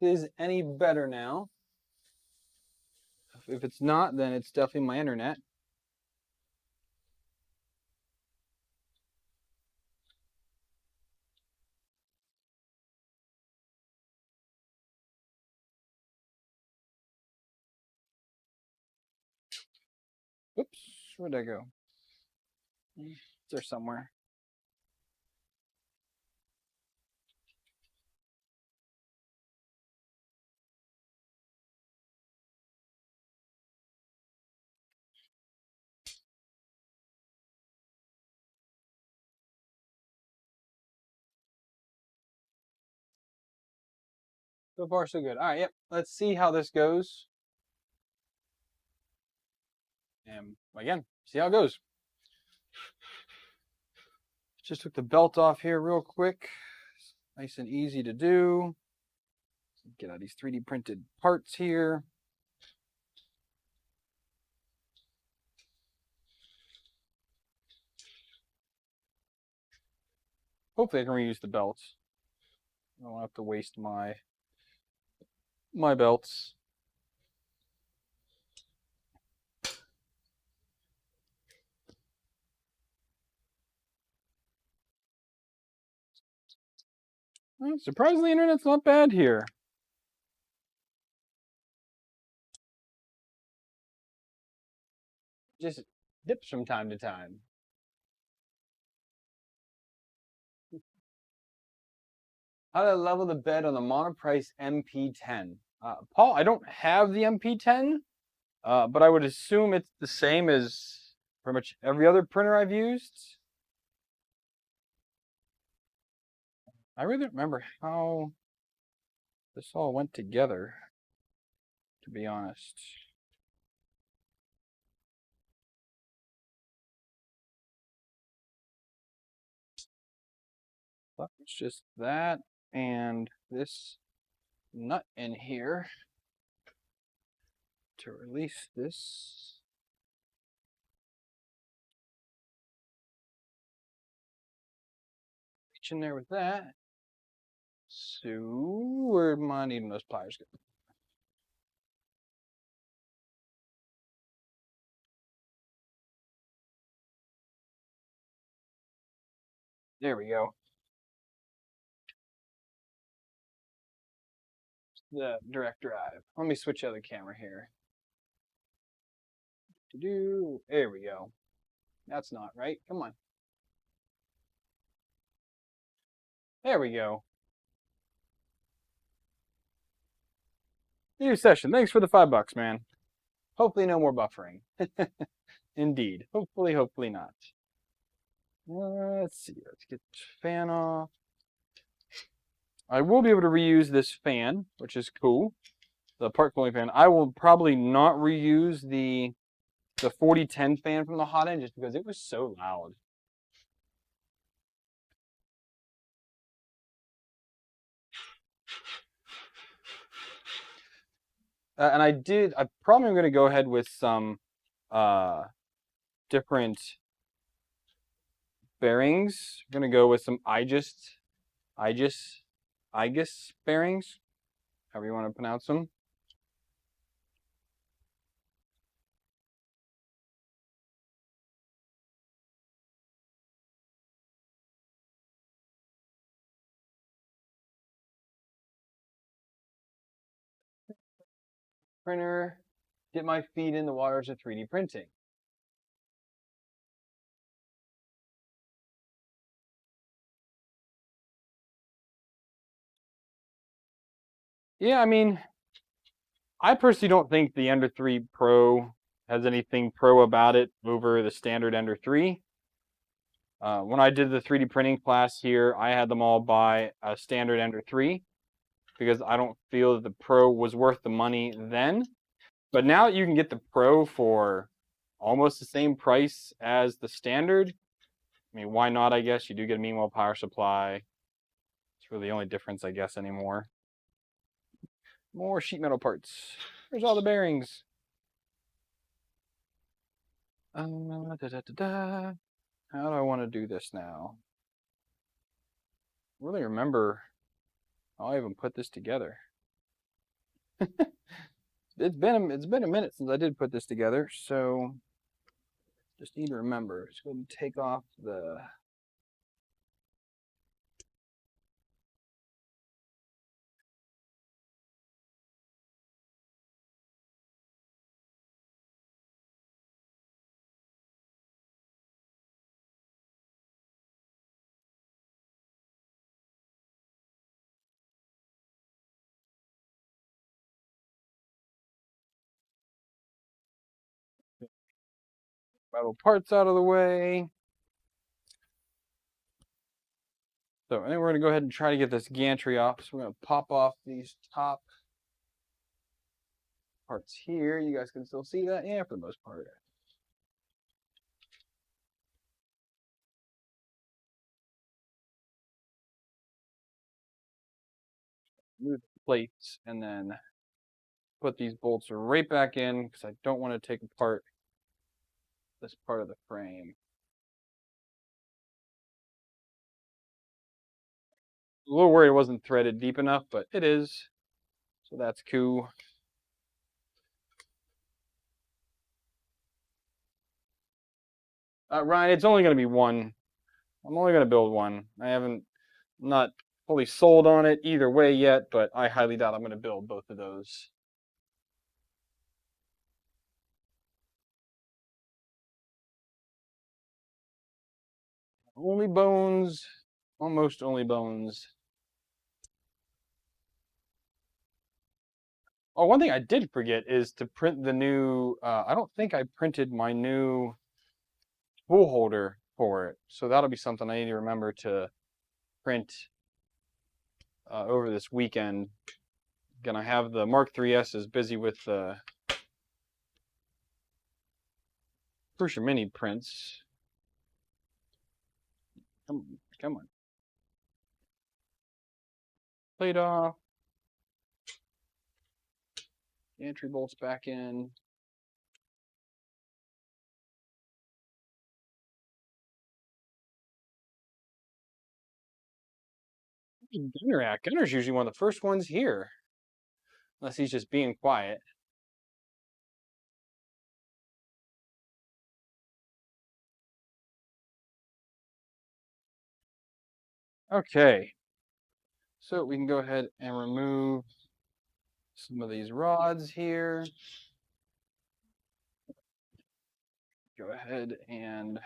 is any better now. If it's not, then it's definitely my internet. Oops, where'd I go? It's there somewhere. So far, so good. All right, yep. Let's see how this goes. And again, see how it goes. Just took the belt off here real quick. Nice and easy to do. Get out these 3D printed parts here. Hopefully I can reuse the belts. I don't have to waste my belts. Well, surprisingly, the internet's not bad here. Just dips from time to time. How to level the bed on the Monoprice MP10. Paul, I don't have the MP10, but I would assume it's the same as pretty much every other printer I've used. I really don't remember how this all went together, to be honest. But it's just that and this nut in here to release this. Reach in there with that. So where am I needing those pliers go? There we go. The direct drive. Let me switch out the camera here. There we go. That's not right. Come on. There we go. New session. Thanks for the $5, man. Hopefully no more buffering. Indeed. Hopefully not. Let's see. Let's get the fan off. I will be able to reuse this fan, which is cool. The part cooling fan. I will probably not reuse the 4010 fan from the hot end just because it was so loud. And I probably am going to go ahead with some different bearings. I'm going to go with some Aegis bearings, however you want to pronounce them. Printer, get my feet in the waters of 3D printing. Yeah, I mean, I personally don't think the Ender 3 Pro has anything pro about it over the standard Ender 3. When I did the 3D printing class here, I had them all buy a standard Ender 3 because I don't feel that the Pro was worth the money then. But now you can get the Pro for almost the same price as the standard. I mean, why not, I guess? You do get a meanwhile power supply. It's really the only difference, I guess, anymore. More sheet metal parts. There's all the bearings. How do I want to do this now? I really remember how I even put this together. It's been a minute since I did put this together, so just need to remember. Just go ahead and take off the metal parts out of the way. So, and then we're going to go ahead and try to get this gantry off. So we're going to pop off these top parts here. You guys can still see that? Yeah, for the most part. Move the plates and then put these bolts right back in because I don't want to take apart this part of the frame. A little worried it wasn't threaded deep enough, but it is. So that's cool. Ryan, it's only going to be one. I'm only going to build one. I'm not fully sold on it either way yet, but I highly doubt I'm going to build both of those. Only bones, almost only bones. Oh, one thing I did forget is to print the new, I don't think I printed my new tool holder for it. So that'll be something I need to remember to print over this weekend. Gonna have the Mark 3S's busy with the Crucial Mini prints. Come on. Plate off. Entry bolts back in. Gunner at. Gunner's usually one of the first ones here. Unless he's just being quiet. Okay. So we can go ahead and remove some of these rods here. Go ahead and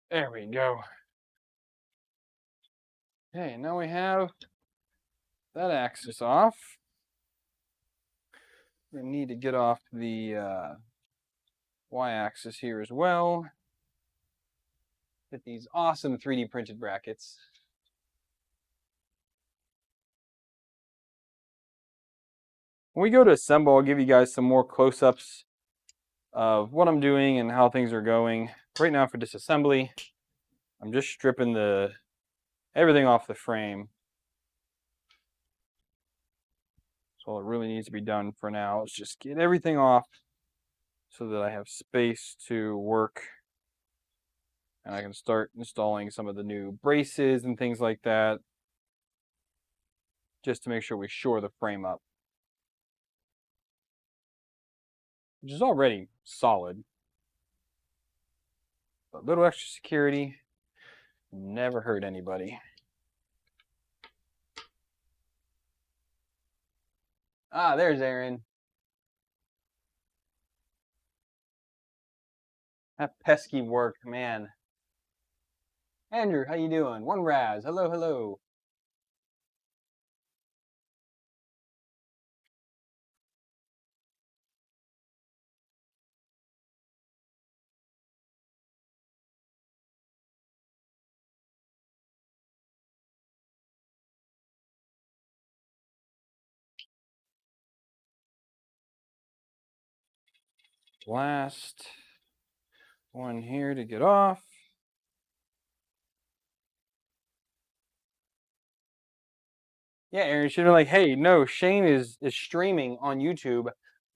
there we go. Okay, now we have that axis off. We need to get off the y-axis here as well. Get these awesome 3D printed brackets. When we go to assemble, I'll give you guys some more close-ups of what I'm doing and how things are going. Right now for disassembly, I'm just stripping everything off the frame. So all it really needs to be done for now is just get everything off so that I have space to work and I can start installing some of the new braces and things like that just to make sure we shore the frame up, which is already solid. But a little extra security never hurt anybody. Ah, there's Aaron. That pesky work, man. Andrew, how you doing? One Raz, hello, hello. Last one here to get off. Yeah, Aaron, you should be like, hey, no, Shane is streaming on YouTube.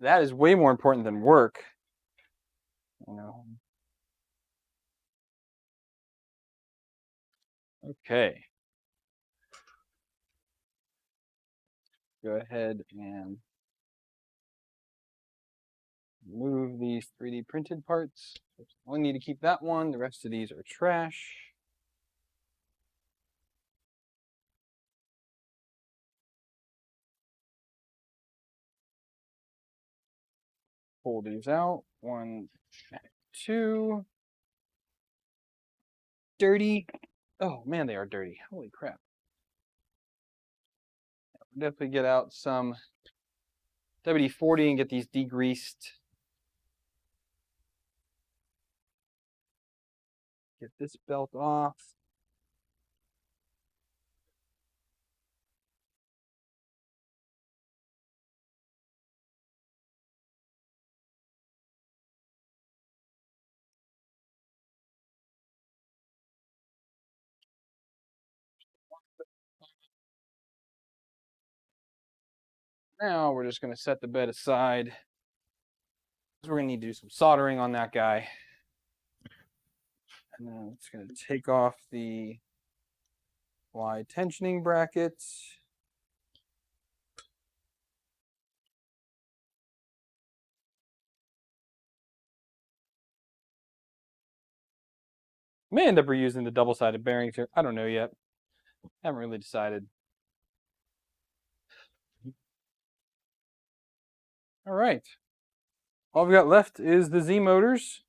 That is way more important than work. You know. Okay. Go ahead and remove these 3D printed parts. Only need to keep that one. The rest of these are trash. Pull these out. 1, 2. Dirty. Oh man, they are dirty. Holy crap. Definitely get out some WD-40 and get these degreased. Get this belt off. Now we're just going to set the bed aside. We're going to need to do some soldering on that guy. And then it's going to take off the Y tensioning brackets. May end up reusing the double-sided bearings here. I don't know yet. Haven't really decided. All right. All we got left is the Z motors.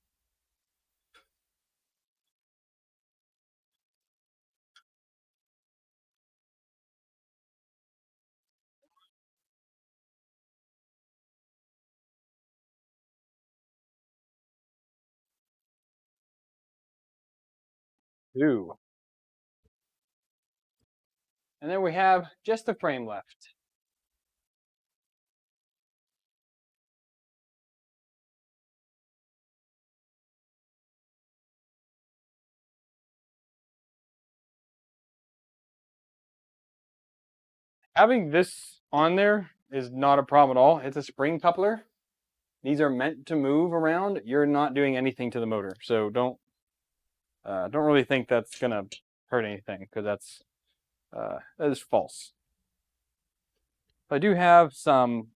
Two. And then we have just the frame left. Having this on there is not a problem at all. It's a spring coupler. These are meant to move around. You're not doing anything to the motor, so don't really think that's gonna hurt anything, because that is false. I do have some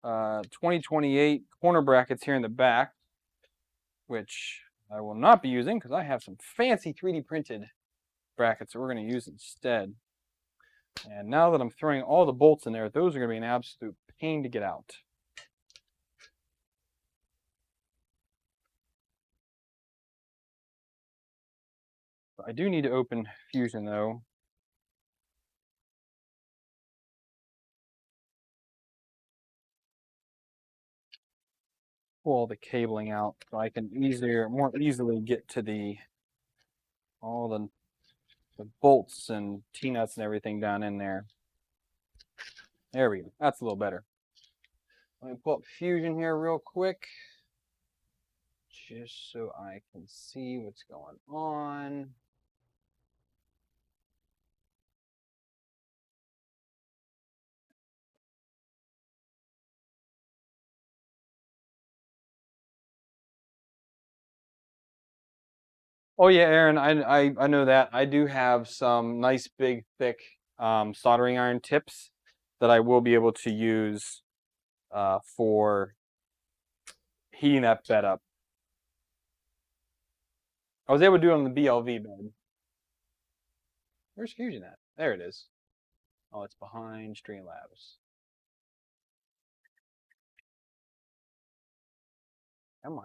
2028 corner brackets here in the back, which I will not be using because I have some fancy 3D printed brackets that we're going to use instead. And now that I'm throwing all the bolts in there, those are going to be an absolute pain to get out. I do need to open Fusion though. Pull all the cabling out so I can more easily get to all the bolts and T-nuts and everything down in there. There we go. That's a little better. Let me pull up Fusion here real quick, just so I can see what's going on. Oh yeah, Aaron, I know that. I do have some nice big thick soldering iron tips that I will be able to use for heating that bed up. I was able to do it on the BLV bed. Where's Fusion at? There it is. Oh, it's behind Streamlabs. Come on.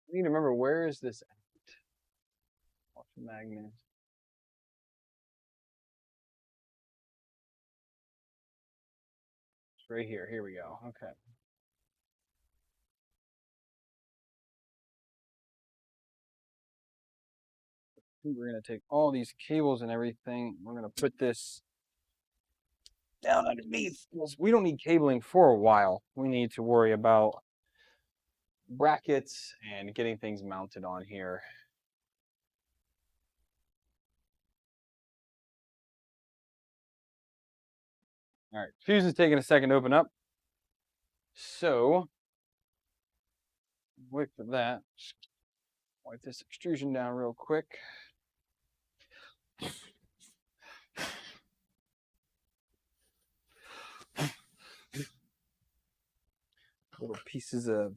I need to remember, where is this at? Ultra Magnus. It's right here. Here we go. Okay. We're going to take all these cables and everything. We're going to put this down underneath. We don't need cabling for a while. We need to worry about brackets and getting things mounted on here. All right, fusion's taking a second to open up. So, wait for that. Wipe this extrusion down real quick. Little pieces of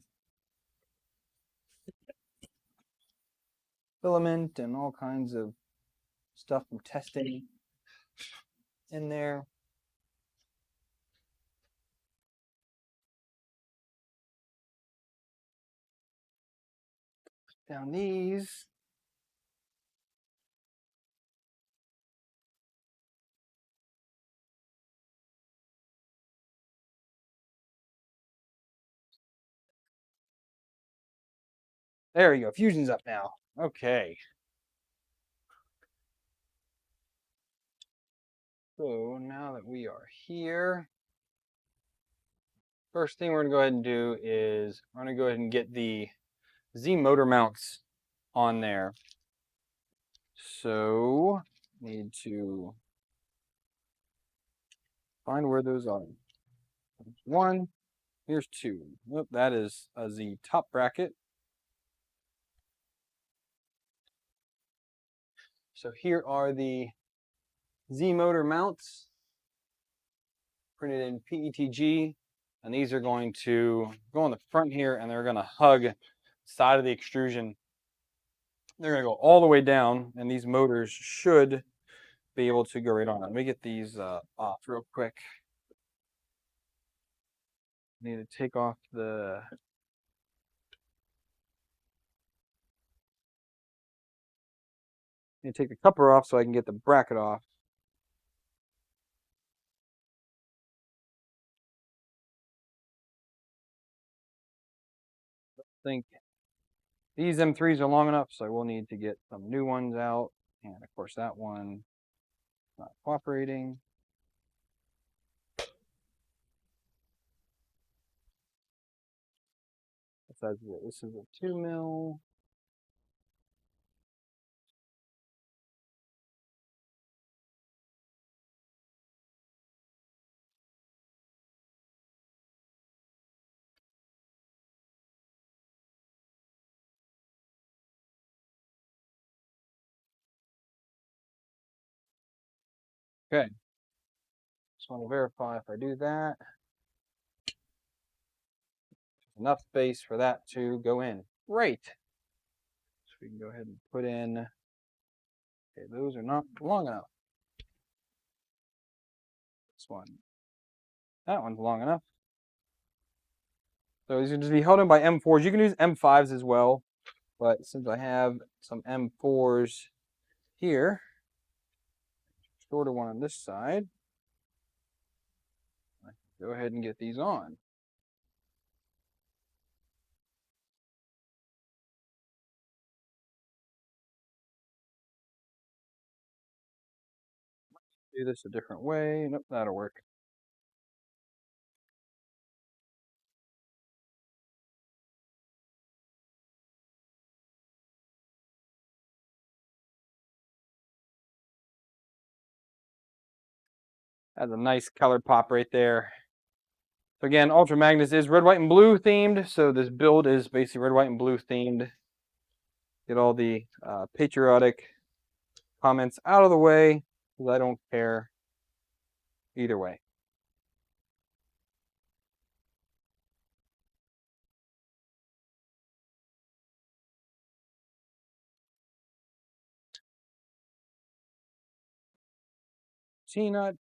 filament and all kinds of stuff from testing in there. Down these. There you go. Fusion's up now. Okay. So now that we are here, first thing we're going to go ahead and do is we're going to go ahead and get the Z motor mounts on there. So need to find where those are. There's one. Here's two. Oh, that is a Z top bracket. So here are the Z motor mounts printed in PETG, and these are going to go on the front here, and they're going to hug the side of the extrusion. They're going to go all the way down, and these motors should be able to go right on. Let me get these off real quick. Need to take off the need to take the coupler off so I can get the bracket off. I think these M3s are long enough, so I will need to get some new ones out. And of course that one not cooperating. Besides, this is a 2 mil. Okay. Just want to verify if I do that. Enough space for that to go in. Great. So we can go ahead and put in, okay, those are not long enough. This one. That one's long enough. So these are just be held in by M4s. You can use M5s as well, but since I have some M4s here, shorter one on this side, I can go ahead and get these on. Do this a different way. Nope, that'll work. That's a nice color pop right there. So again, Ultra Magnus is red, white, and blue themed. So this build is basically red, white, and blue themed. Get all the patriotic comments out of the way, because I don't care either way. T-nut.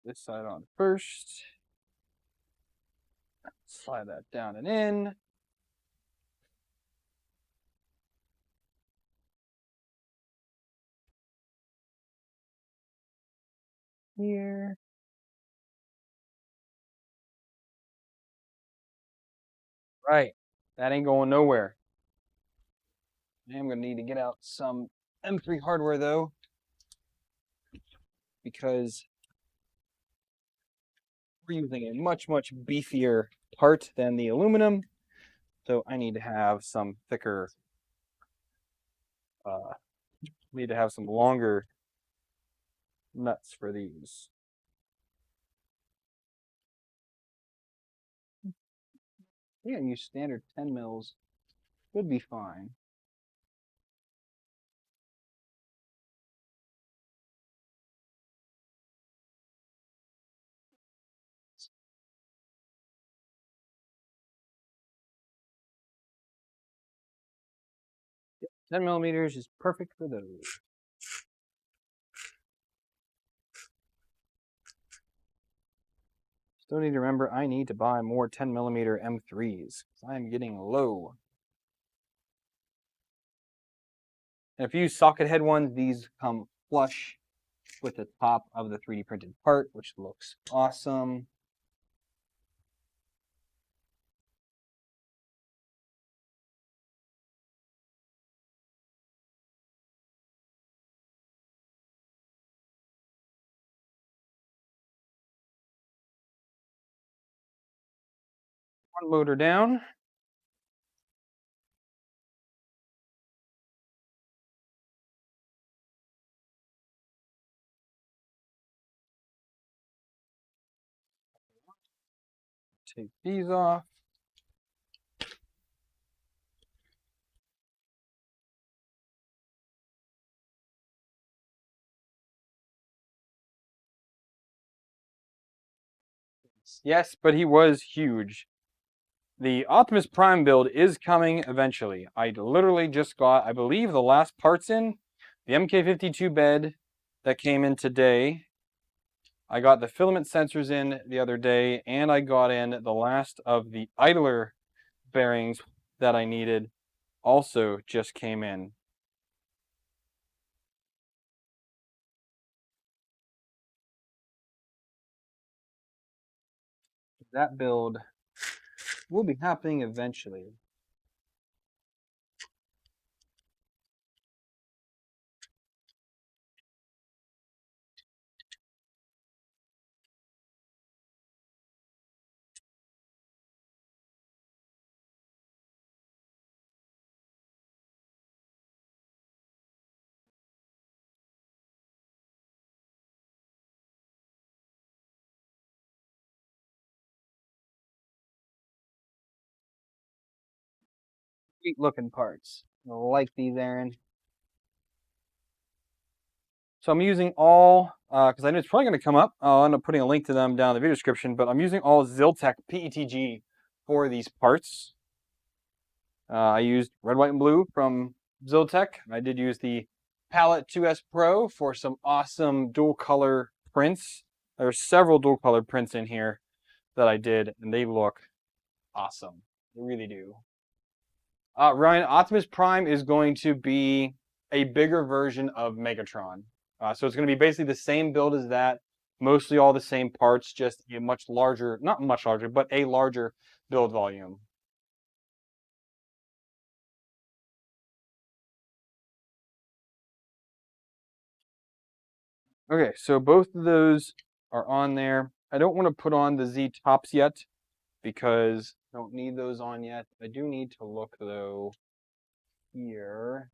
This side on first. Slide that down and in. Here. Right. That ain't going nowhere. I am going to need to get out some M3 hardware though, because we're using a much beefier part than the aluminum, so I need to have some thicker, need to have some longer nuts for these. Yeah, use standard 10 mils, would be fine. Yep, 10 millimeters is perfect for those. Still need to remember I need to buy more 10 millimeter M3s. I'm getting low. And if you use socket head ones, these come flush with the top of the 3D printed part, which looks awesome. One motor down. Take these off. Yes, but he was huge. The Optimus Prime build is coming eventually. I literally just got, I believe, the last parts in. The MK52 bed that came in today. I got the filament sensors in the other day, and I got in the last of the idler bearings that I needed. Also just came in. That build will be happening eventually. Sweet looking parts. I like these, Aaron. So I'm using all, because I know it's probably going to come up. I'll end up putting a link to them down in the video description, but I'm using all Ziltech PETG for these parts. I used red, white, and blue from Ziltech. I did use the Palette 2S Pro for some awesome dual color prints. There's several dual color prints in here that I did, and they look awesome. They really do. Ryan, Optimus Prime is going to be a bigger version of Megatron. So it's going to be basically the same build as that, mostly all the same parts, just a much larger, not much larger, but a larger build volume. Okay, so both of those are on there. I don't want to put on the Z tops yet because I don't need those on yet. I do need to look though here.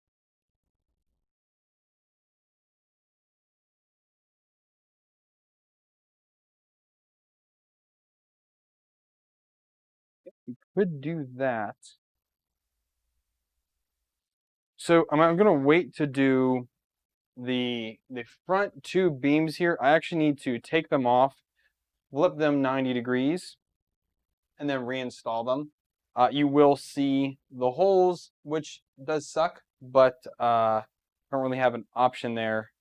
We could do that. So I'm going to wait to do the front two beams here. I actually need to take them off, flip them 90 degrees, and then reinstall them. You will see the holes, which does suck, but I don't really have an option there.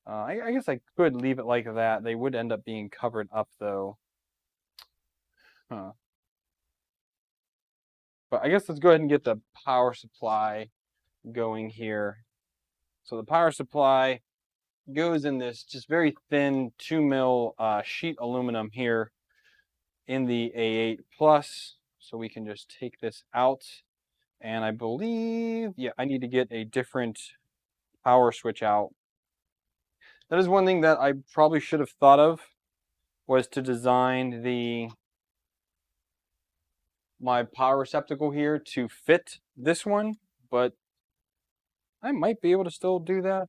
I guess I could leave it like that. They would end up being covered up though. Huh. But I guess let's go ahead and get the power supply going here. So the power supply goes in this just very thin 2 mil sheet aluminum here in the A8 Plus. So we can just take this out. And I believe, yeah, I need to get a different power switch out. That is one thing that I probably should have thought of was to design my power receptacle here to fit this one, but I might be able to still do that.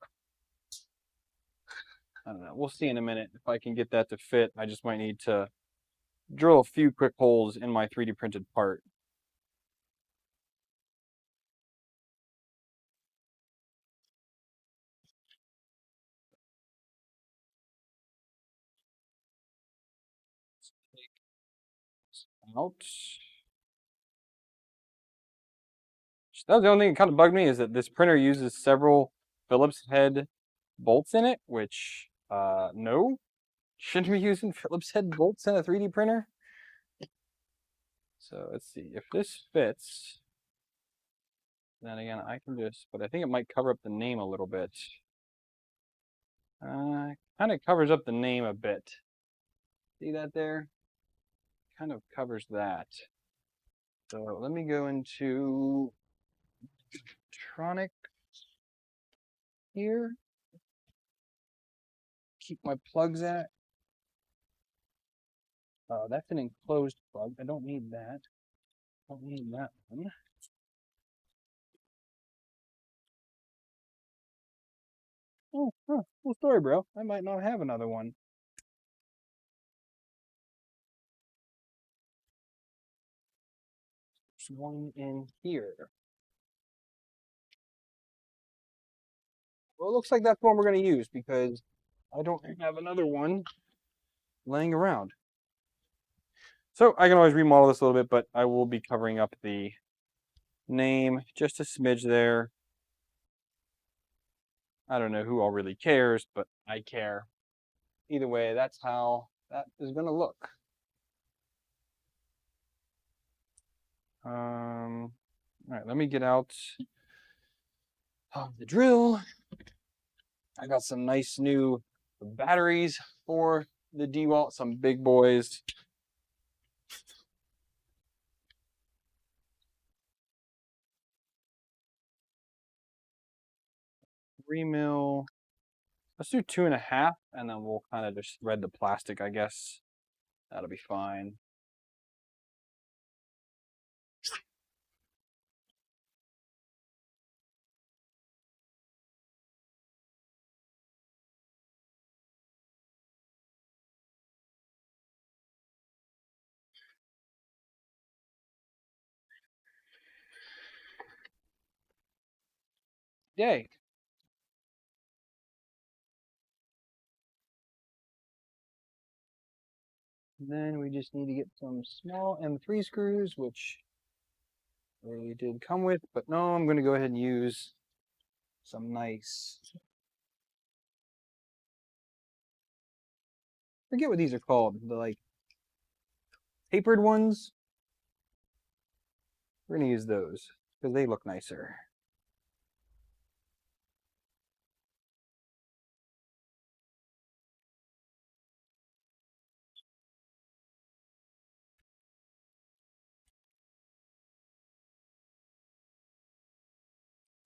I don't know. We'll see in a minute if I can get that to fit. I just might need to drill a few quick holes in my 3D printed part. Let's take this out. That was the only thing that kind of bugged me, is that this printer uses several Phillips head bolts in it, which, no. Shouldn't be using Phillips head bolts in a 3D printer. So let's see if this fits. Then again, I can just, but I think it might cover up the name a little bit. Kind of covers up the name a bit. See that there? Kind of covers that. So let me go into electronic here. Keep my plugs at. That's an enclosed plug. I don't need that. Don't need that one. Oh, cool story, bro. I might not have another one. There's one in here. Well, it looks like that's the one we're going to use because I don't have another one laying around. So I can always remodel this a little bit, but I will be covering up the name just a smidge there. I don't know who all really cares, but I care. Either way, that's how that is going to look. All right, let me get out the drill. I got some nice new batteries for the DeWalt, some big boys. Mil. Let's do 2.5, and then we'll kind of just thread the plastic, I guess. That'll be fine. Yay. Then we just need to get some small M3 screws, which they did come with, but no, I'm going to go ahead and use some nice, I forget what these are called, the like tapered ones. We're going to use those because they look nicer.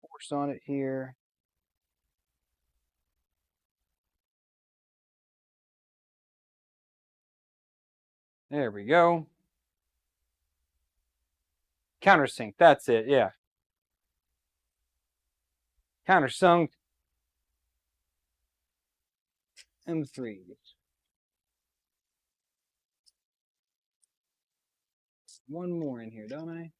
Force on it here. There we go. Countersink, that's it, yeah. Countersunk. M3. One more in here, don't I?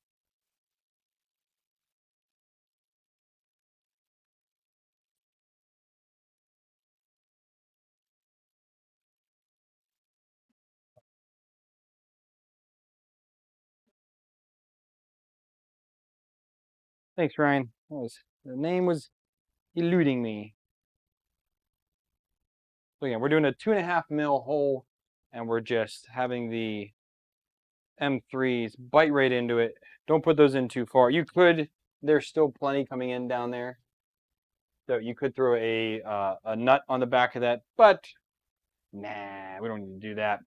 Thanks, Ryan. The name was eluding me. So again, we're doing a 2.5 mil hole, and we're just having the M3s bite right into it. Don't put those in too far. You could, there's still plenty coming in down there. So you could throw a nut on the back of that, but nah, we don't need to do that.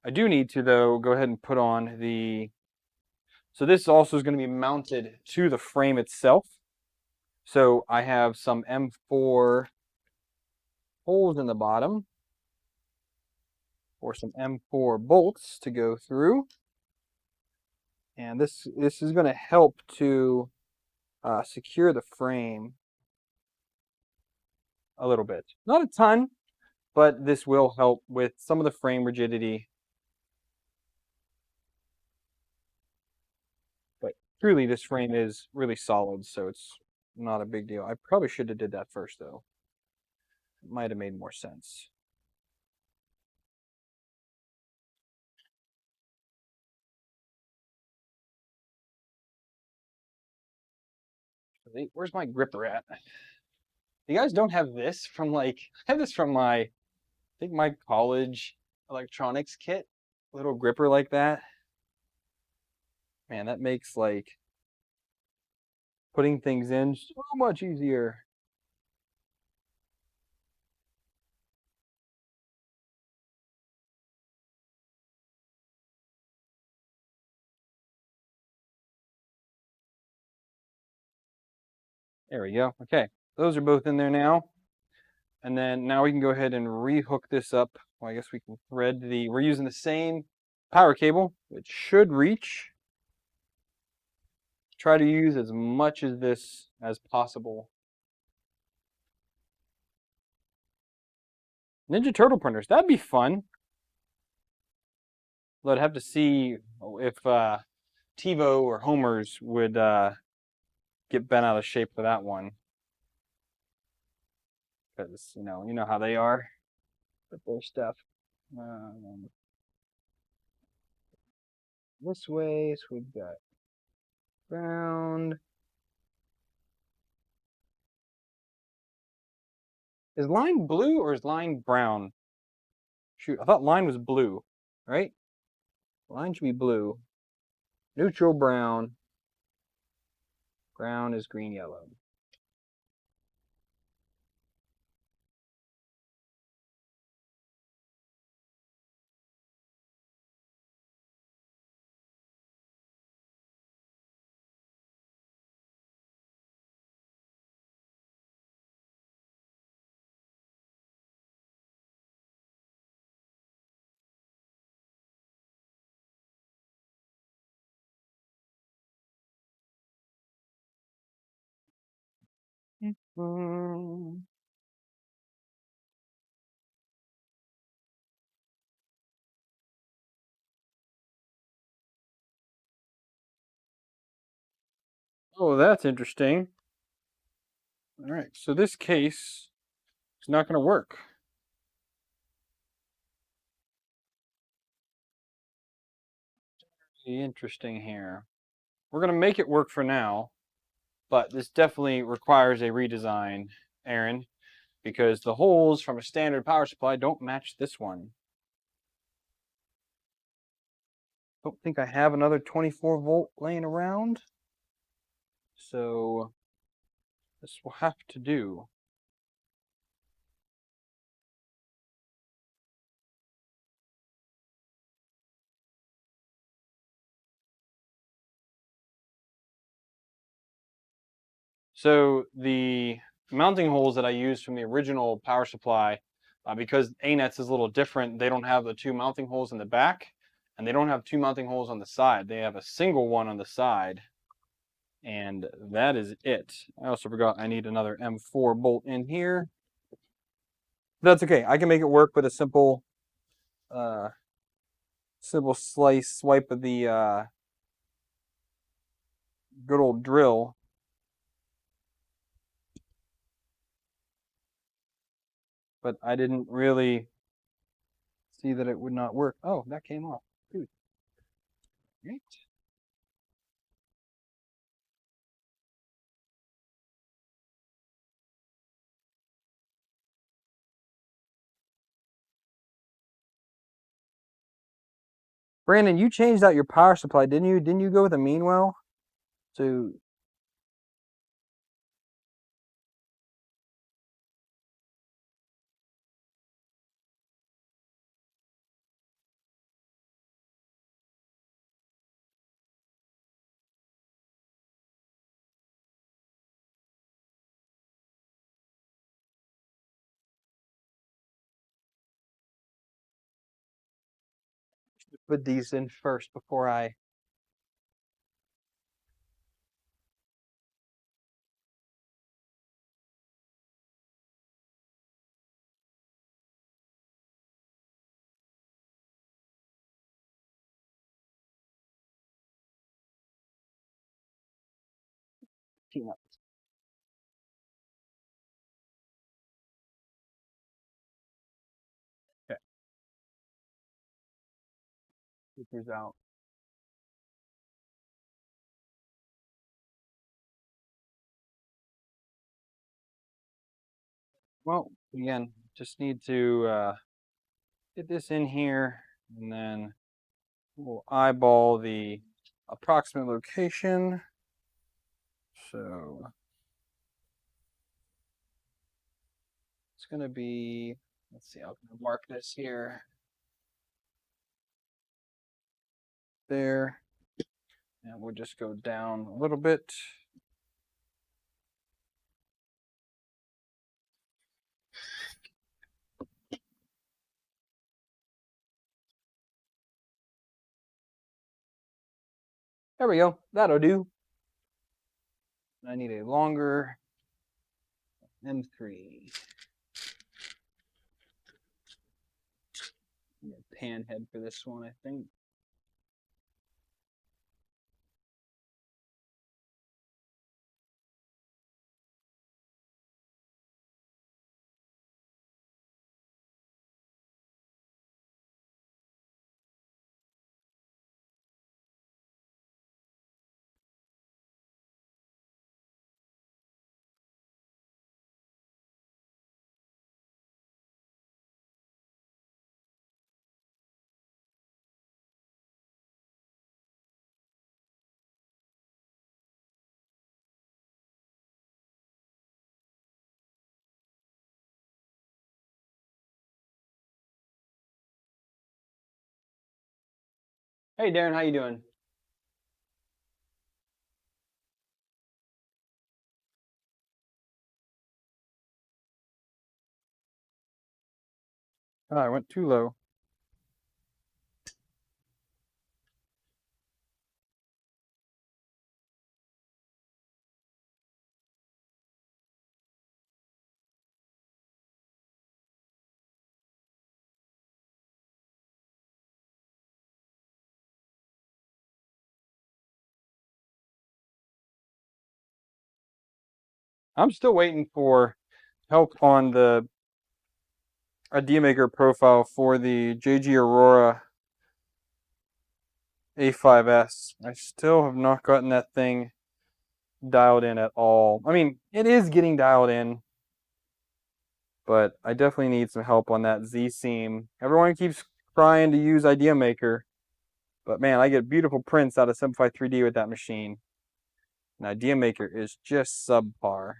I do need to, though, go ahead and put on the, so this also is going to be mounted to the frame itself. So I have some M4 holes in the bottom. for some M4 bolts to go through. And this is going to help to secure the frame a little bit. Not a ton, but this will help with some of the frame rigidity. But truly, this frame is really solid, so it's not a big deal. I probably should have did that first, though. It might have made more sense. Where's my gripper at? You guys don't have this from like, I have this from I think my college electronics kit. Little gripper like that. Man, that makes like putting things in so much easier. There we go. Okay, those are both in there now. And then now we can go ahead and rehook this up. Well, I guess we can thread we're using the same power cable, which should reach. Try to use as much of this as possible. Ninja Turtle printers, that'd be fun. But I'd have to see if TiVo or Homer's would get bent out of shape for that one. Because, you know how they are with their stuff. This way, so we've got ground. Is line blue or is line brown? Shoot, I thought line was blue, right? Line should be blue. Neutral brown. Brown is green yellow. Oh, that's interesting. All right, so this case is not going to work. Interesting here. We're going to make it work for now, but this definitely requires a redesign, Aaron, because the holes from a standard power supply don't match this one. Don't think I have another 24-volt laying around, so this will have to do. So the mounting holes that I used from the original power supply, because Anet's is a little different, they don't have the two mounting holes in the back, and they don't have two mounting holes on the side. They have a single one on the side, and that is it. I also forgot I need another M4 bolt in here. That's okay. I can make it work with a simple swipe of the good old drill. But I didn't really see that it would not work. Oh, that came off. Dude. Great. Brandon, you changed out your power supply, didn't you? Didn't you go with a Meanwell? So put these in first before I... Peanuts. Okay. Get these out. Well, again, just need to get this in here, and then we'll eyeball the approximate location. So it's going to be, let's see, I'll mark this here. There. And we'll just go down a little bit. There we go. That'll do. I need a longer M3. Pan head for this one, I think. Hey Darren, how you doing? Oh, I went too low. I'm still waiting for help on the idea maker profile for the JG Aurora A5S. I still have not gotten that thing dialed in at all. I mean, it is getting dialed in, but I definitely need some help on that Z seam. Everyone keeps trying to use Idea Maker, but man, I get beautiful prints out of Simplify 3D with that machine. And Idea Maker is just subpar.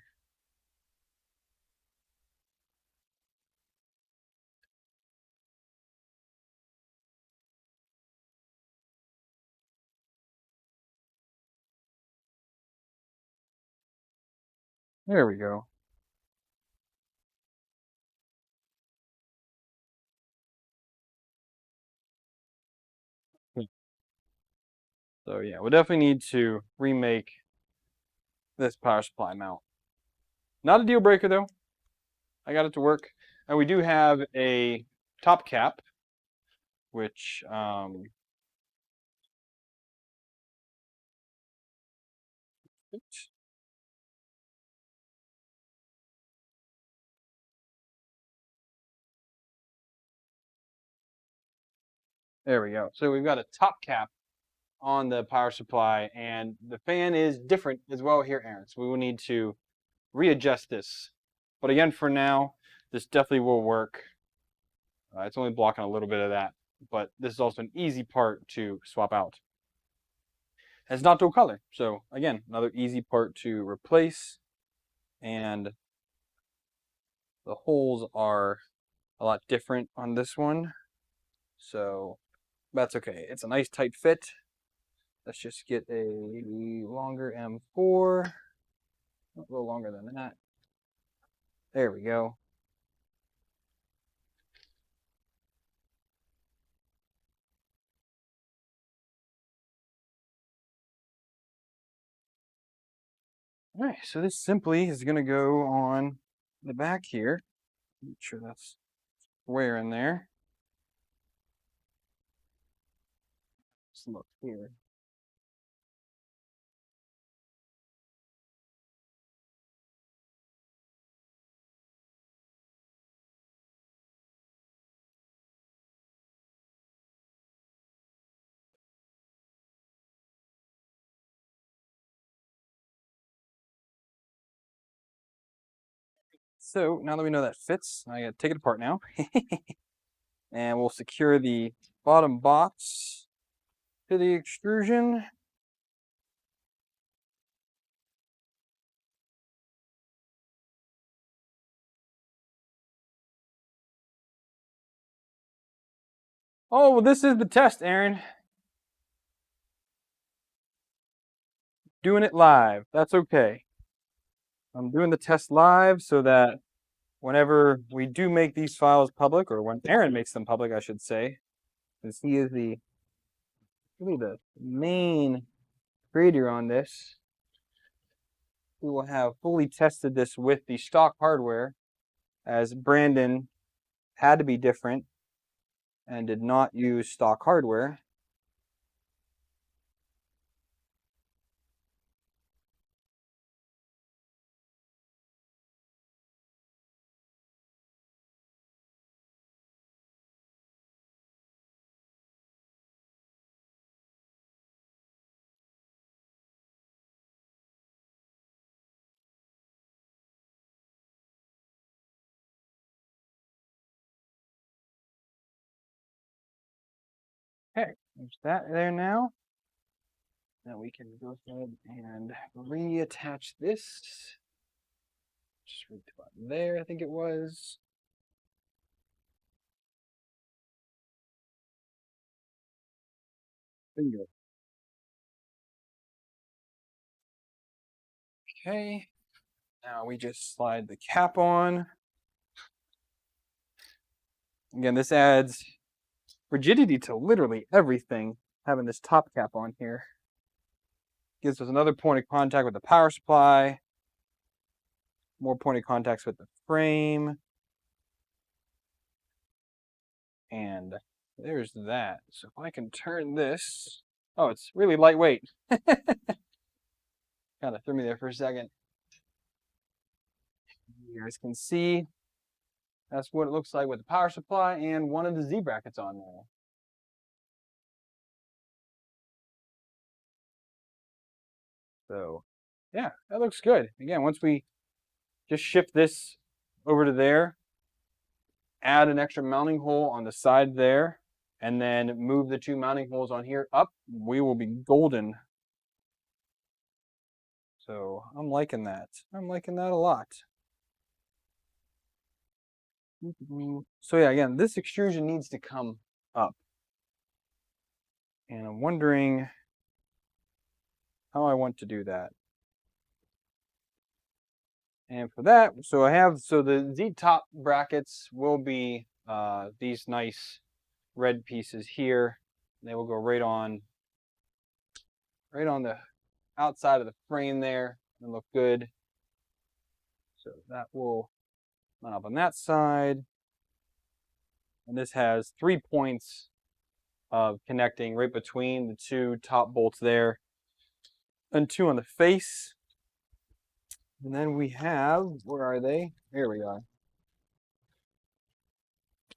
There we go. So yeah, we'll definitely need to remake this power supply mount. Not a deal breaker though. I got it to work. And we do have a top cap, which there we go. So we've got a top cap on the power supply, and the fan is different as well here, Aaron. So we will need to readjust this. But again, for now, this definitely will work. It's only blocking a little bit of that, but this is also an easy part to swap out. It's not dual color, so again, another easy part to replace, and the holes are a lot different on this one, so that's okay. It's a nice tight fit. Let's just get a longer M4, a little longer than that. There we go. All right, so this simply is going to go on the back here. Make sure that's square in there. Let's look here. So now that we know that fits, I gotta take it apart now. And we'll secure the bottom box to the extrusion. Oh, well, this is the test, Aaron. Doing it live. That's okay. I'm doing the test live so that whenever we do make these files public, or when Aaron makes them public, I should say, since he is really the main creator on this, we will have fully tested this with the stock hardware, as Brandon had to be different and did not use stock hardware. Okay, there's that there now. Now we can go ahead and reattach this. Just right about there, I think it was. Bingo. Okay, now we just slide the cap on. Again, this adds rigidity to literally everything, having this top cap on here. Gives us another point of contact with the power supply, more point of contacts with the frame, and there's that. So if I can turn this, oh, it's really lightweight. Kind of threw me there for a second. You guys can see that's what it looks like with the power supply and one of the Z brackets on there. So yeah, that looks good. Again, once we just shift this over to there, add an extra mounting hole on the side there, and then move the two mounting holes on here up, we will be golden. So I'm liking that. I'm liking that a lot. So yeah, again, this extrusion needs to come up. And I'm wondering how I want to do that. And for that, so the Z top brackets will be these nice red pieces here. They will go right on the outside of the frame there and look good. So that will line up on that side. And this has 3 points of connecting right between the two top bolts there, and 2 on the face. And then we have, where are they? Here we are.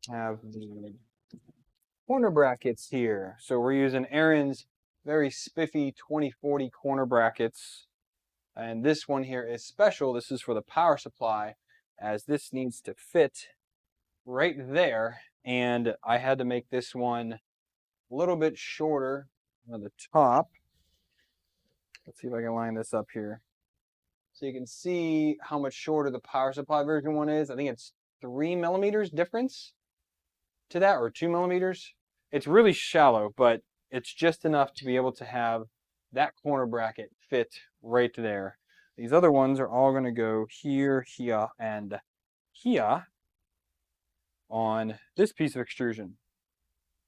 Have the corner brackets here. So we're using Aaron's very spiffy 2040 corner brackets. And this one here is special. This is for the power supply, as this needs to fit right there. And I had to make this one a little bit shorter on the top. Let's see if I can line this up here. So you can see how much shorter the power supply version one is. I think it's 3 millimeters difference to that, or 2 millimeters. It's really shallow, but it's just enough to be able to have that corner bracket fit right there. These other ones are all going to go here, here, and here on this piece of extrusion.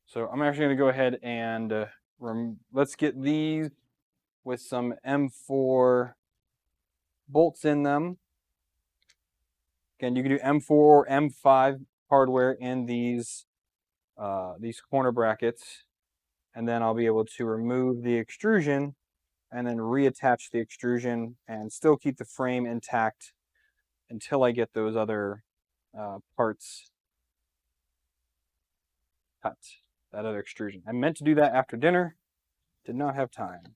So I'm actually going to go ahead and let's get these with some M4 bolts in them. Again, you can do M4 or M5 hardware in these corner brackets, and then I'll be able to remove the extrusion and then reattach the extrusion and still keep the frame intact until I get those other parts cut, that other extrusion. I meant to do that after dinner, did not have time.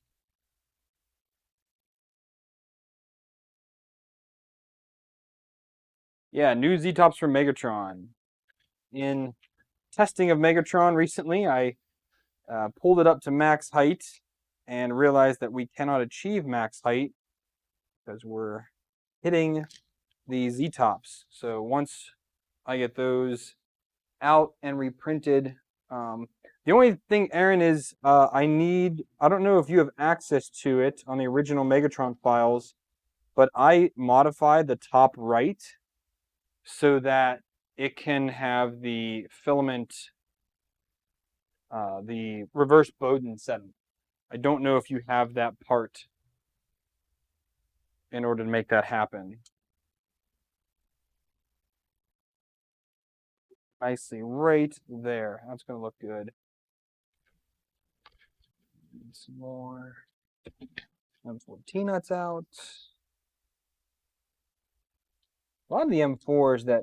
Yeah, new Z-tops from Megatron. In testing of Megatron recently, I pulled it up to max height and realized that we cannot achieve max height because we're hitting the Z-tops. So once I get those out and reprinted, the only thing, Aaron, is I don't know if you have access to it on the original Megatron files, but I modified the top right so that it can have the filament, the reverse Bowden setting. I don't know if you have that part in order to make that happen. Nicely right there. That's going to look good. Some more. M14 nuts out. A lot of the M4s that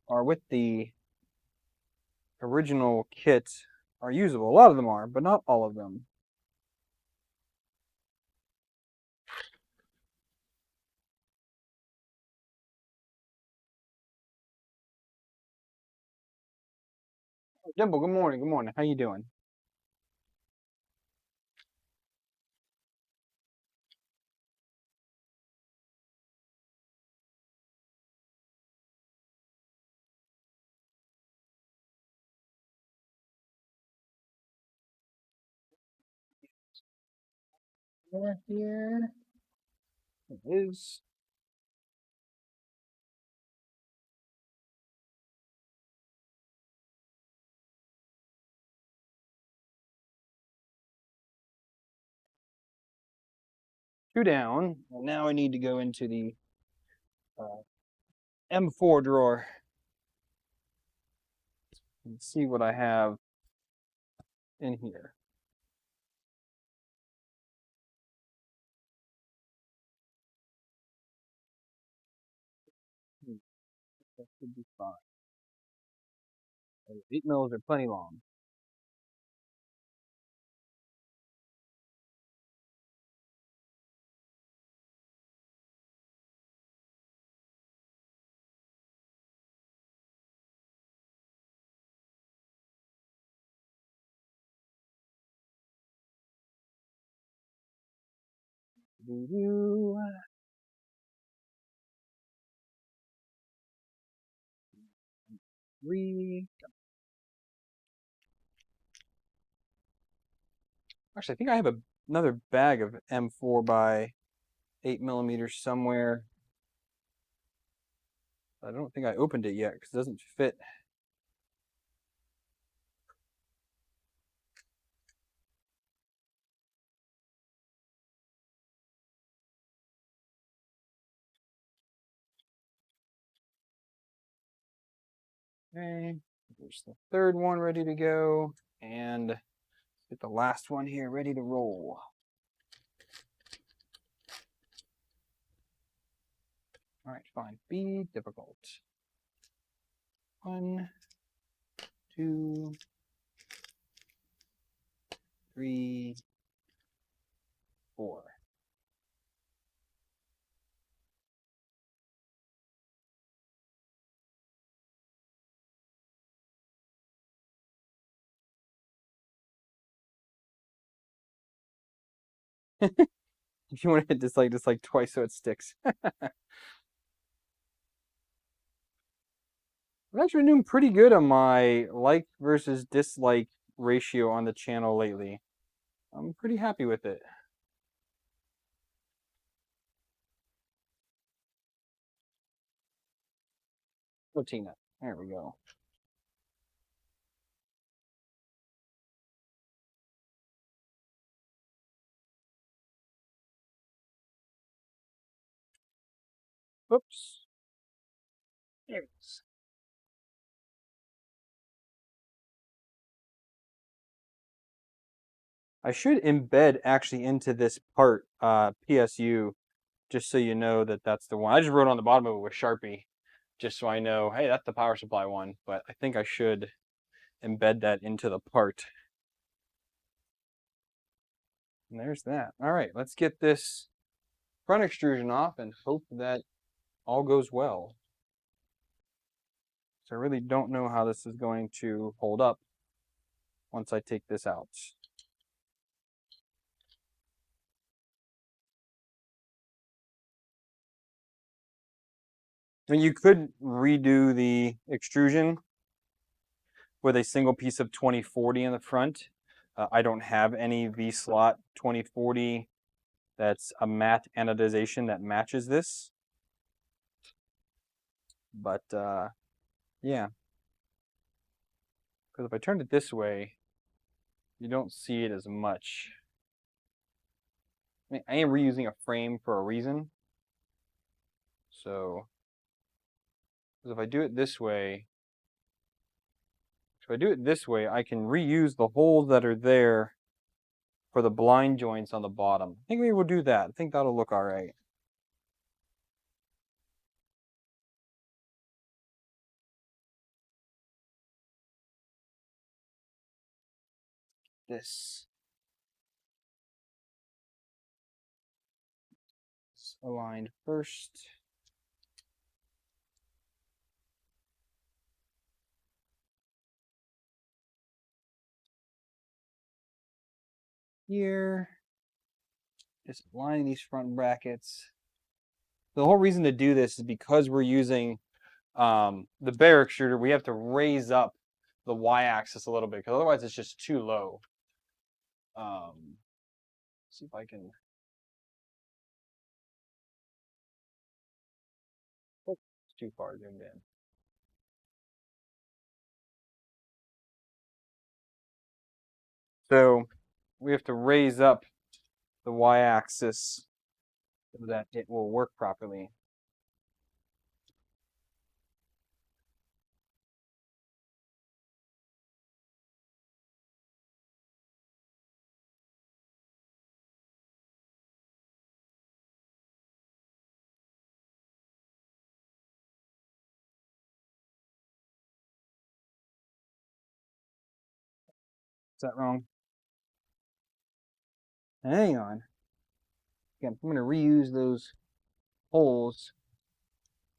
are with the original kit are usable. A lot of them are, but not all of them. Dimple, good morning. Good morning. How you doing? Here it is. Two down. And now I need to go into the M4 drawer and see what I have in here. That should be fine. 8 mils are plenty long. Doo-doo. Three. Actually, I think I have another bag of M4 by 8 millimeters somewhere. I don't think I opened it yet because it doesn't fit. Okay, there's the third one ready to go, and get the last one here ready to roll. All right, fine. Be difficult. 1, 2, 3, 4. If you want to hit this like twice so it sticks. I'm actually doing pretty good on my like versus dislike ratio on the channel lately. I'm pretty happy with it. Latina. There we go. Oops. There it is. I should embed actually into this part PSU, just so you know that that's the one. I just wrote on the bottom of it with Sharpie, just so I know, hey, that's the power supply one. But I think I should embed that into the part. And there's that. All right, let's get this front extrusion off and hope that all goes well. So I really don't know how this is going to hold up once I take this out. I mean, you could redo the extrusion with a single piece of 2040 in the front. I don't have any V-slot 2040 that's a matte anodization that matches this. But yeah, because if I turned it this way, you don't see it as much. I mean, I am reusing a frame for a reason. So, if I do it this way, I can reuse the holes that are there for the blind joints on the bottom. I think maybe we'll do that. I think that'll look all right. This is aligned first. Here, just aligning these front brackets. The whole reason to do this is because we're using the bare extruder. We have to raise up the y-axis a little bit, because otherwise it's just too low. See if I can. Oh, it's too far zoomed in. So we have to raise up the y-axis so that it will work properly. Is that wrong? Hang on. Again, I'm going to reuse those holes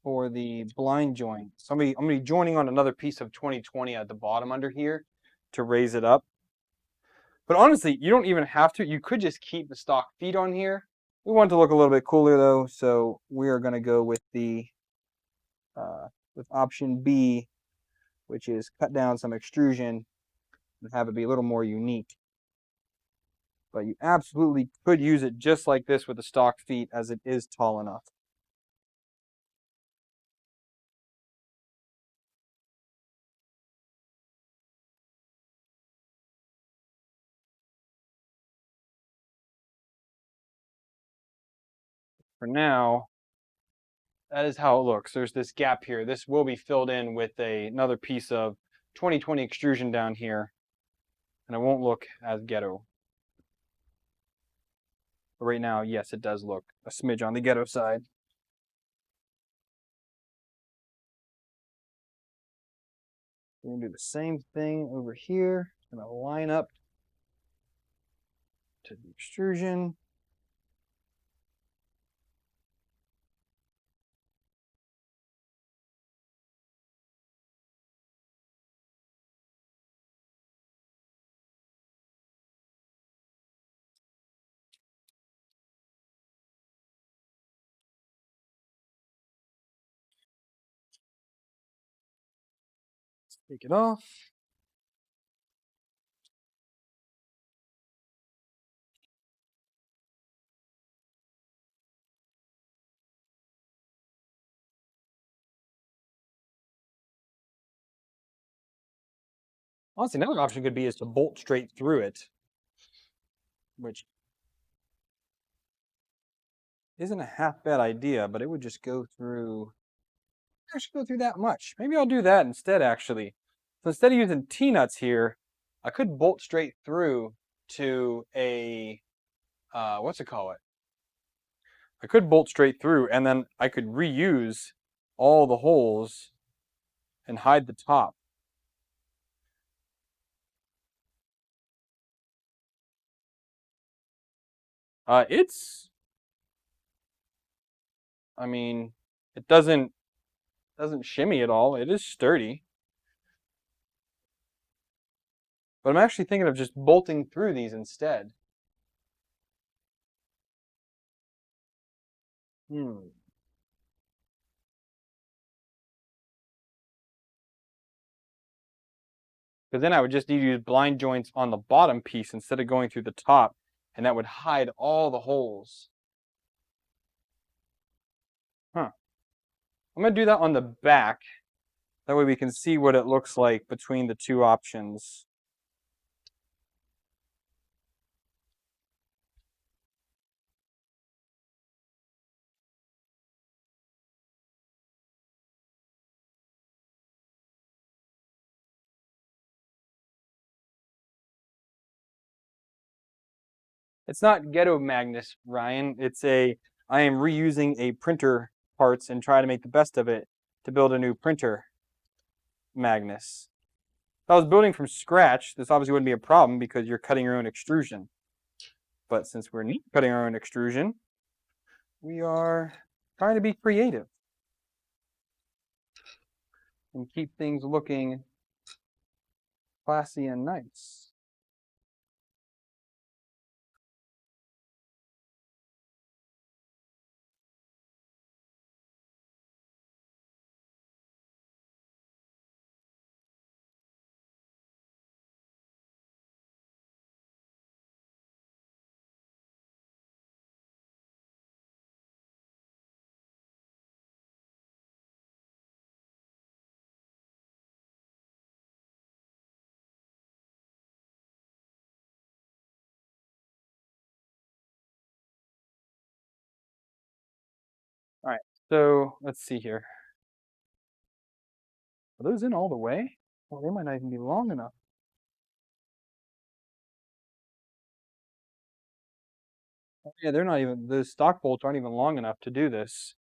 for the blind joint. So I'm going to be joining on another piece of 2020 at the bottom under here to raise it up. But honestly, you don't even have to. You could just keep the stock feet on here. We want it to look a little bit cooler though, so we are going to go with the with option B, which is cut down some extrusion and have it be a little more unique. But you absolutely could use it just like this with the stock feet, as it is tall enough. For now, that is how it looks. There's this gap here. This will be filled in with another piece of 2020 extrusion down here, and it won't look as ghetto. But right now, yes, it does look a smidge on the ghetto side. We're going to do the same thing over here. I'm going to line up to the extrusion. Take it off. Honestly, another option could be is to bolt straight through it, which isn't a half bad idea, but it would just go through. I should go through that much. Maybe I'll do that instead, actually. So instead of using T-nuts here, I could bolt straight through to a, what's it called? I could bolt straight through, and then I could reuse all the holes and hide the top. I mean, it doesn't shimmy at all. It is sturdy. But I'm actually thinking of just bolting through these instead. Because then I would just need to use blind joints on the bottom piece instead of going through the top, and that would hide all the holes. Huh. I'm going to do that on the back. That way we can see what it looks like between the two options. It's not Ghetto Magnus, Ryan. I am reusing a printer parts and try to make the best of it to build a new printer Magnus. If I was building from scratch, this obviously wouldn't be a problem because you're cutting your own extrusion. But since we're not cutting our own extrusion, we are trying to be creative and keep things looking classy and nice. All right, so let's see here. Are those in all the way? Well, they might not even be long enough. Oh, yeah, they're not even, those stock bolts aren't even long enough to do this.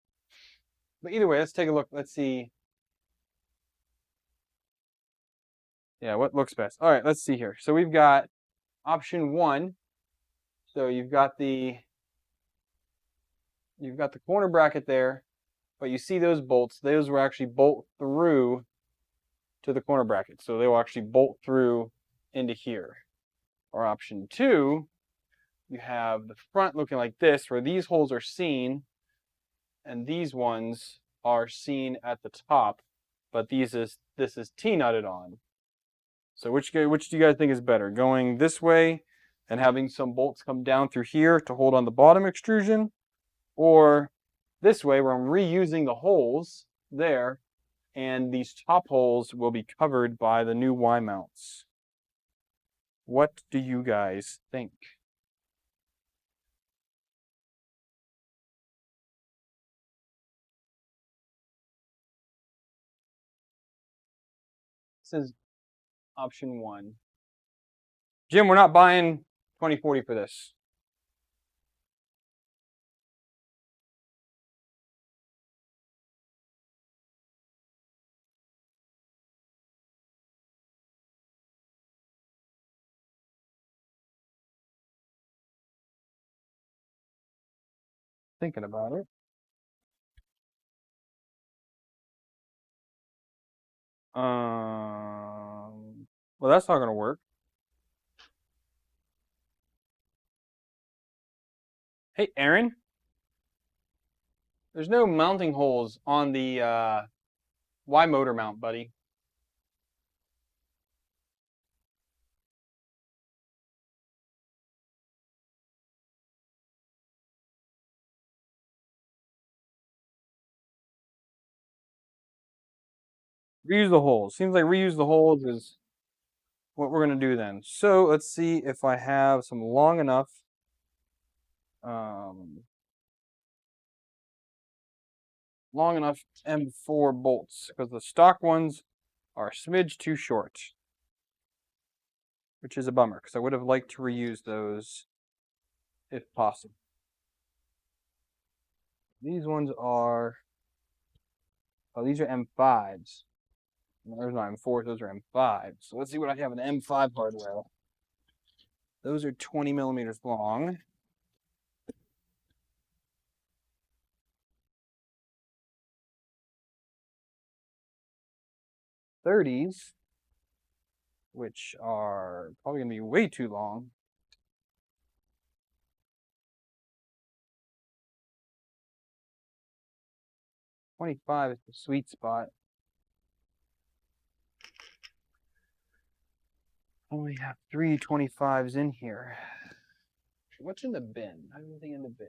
But either way, let's take a look. Let's see. Yeah, what looks best? All right, let's see here. So we've got option 1. So you've got the corner bracket there, but you see those bolts. Those will actually bolt through to the corner bracket. So they will actually bolt through into here. Or option 2, you have the front looking like this, where these holes are seen, and these ones are seen at the top, but this is T-nutted on. So which do you guys think is better? Going this way and having some bolts come down through here to hold on the bottom extrusion, or this way where I'm reusing the holes there, and these top holes will be covered by the new Y mounts? What do you guys think? This is option 1. Jim, we're not buying 2040 for this. Thinking about it. Well, that's not going to work. Hey, Aaron. There's no mounting holes on the Y motor mount, buddy. Reuse the holes. Seems like reuse the holes is what we're going to do then. So let's see if I have some long enough long enough M4 bolts because the stock ones are a smidge too short, which is a bummer because I would have liked to reuse those if possible. These ones are, oh, these are M5s. There's not M4s, those are M5s. So let's see what I have in M5 hardware. Those are 20 millimeters long. '30s, which are probably going to be way too long. '25 is the sweet spot. Only have 3 25s in here. What's in the bin? I have anything in the bin.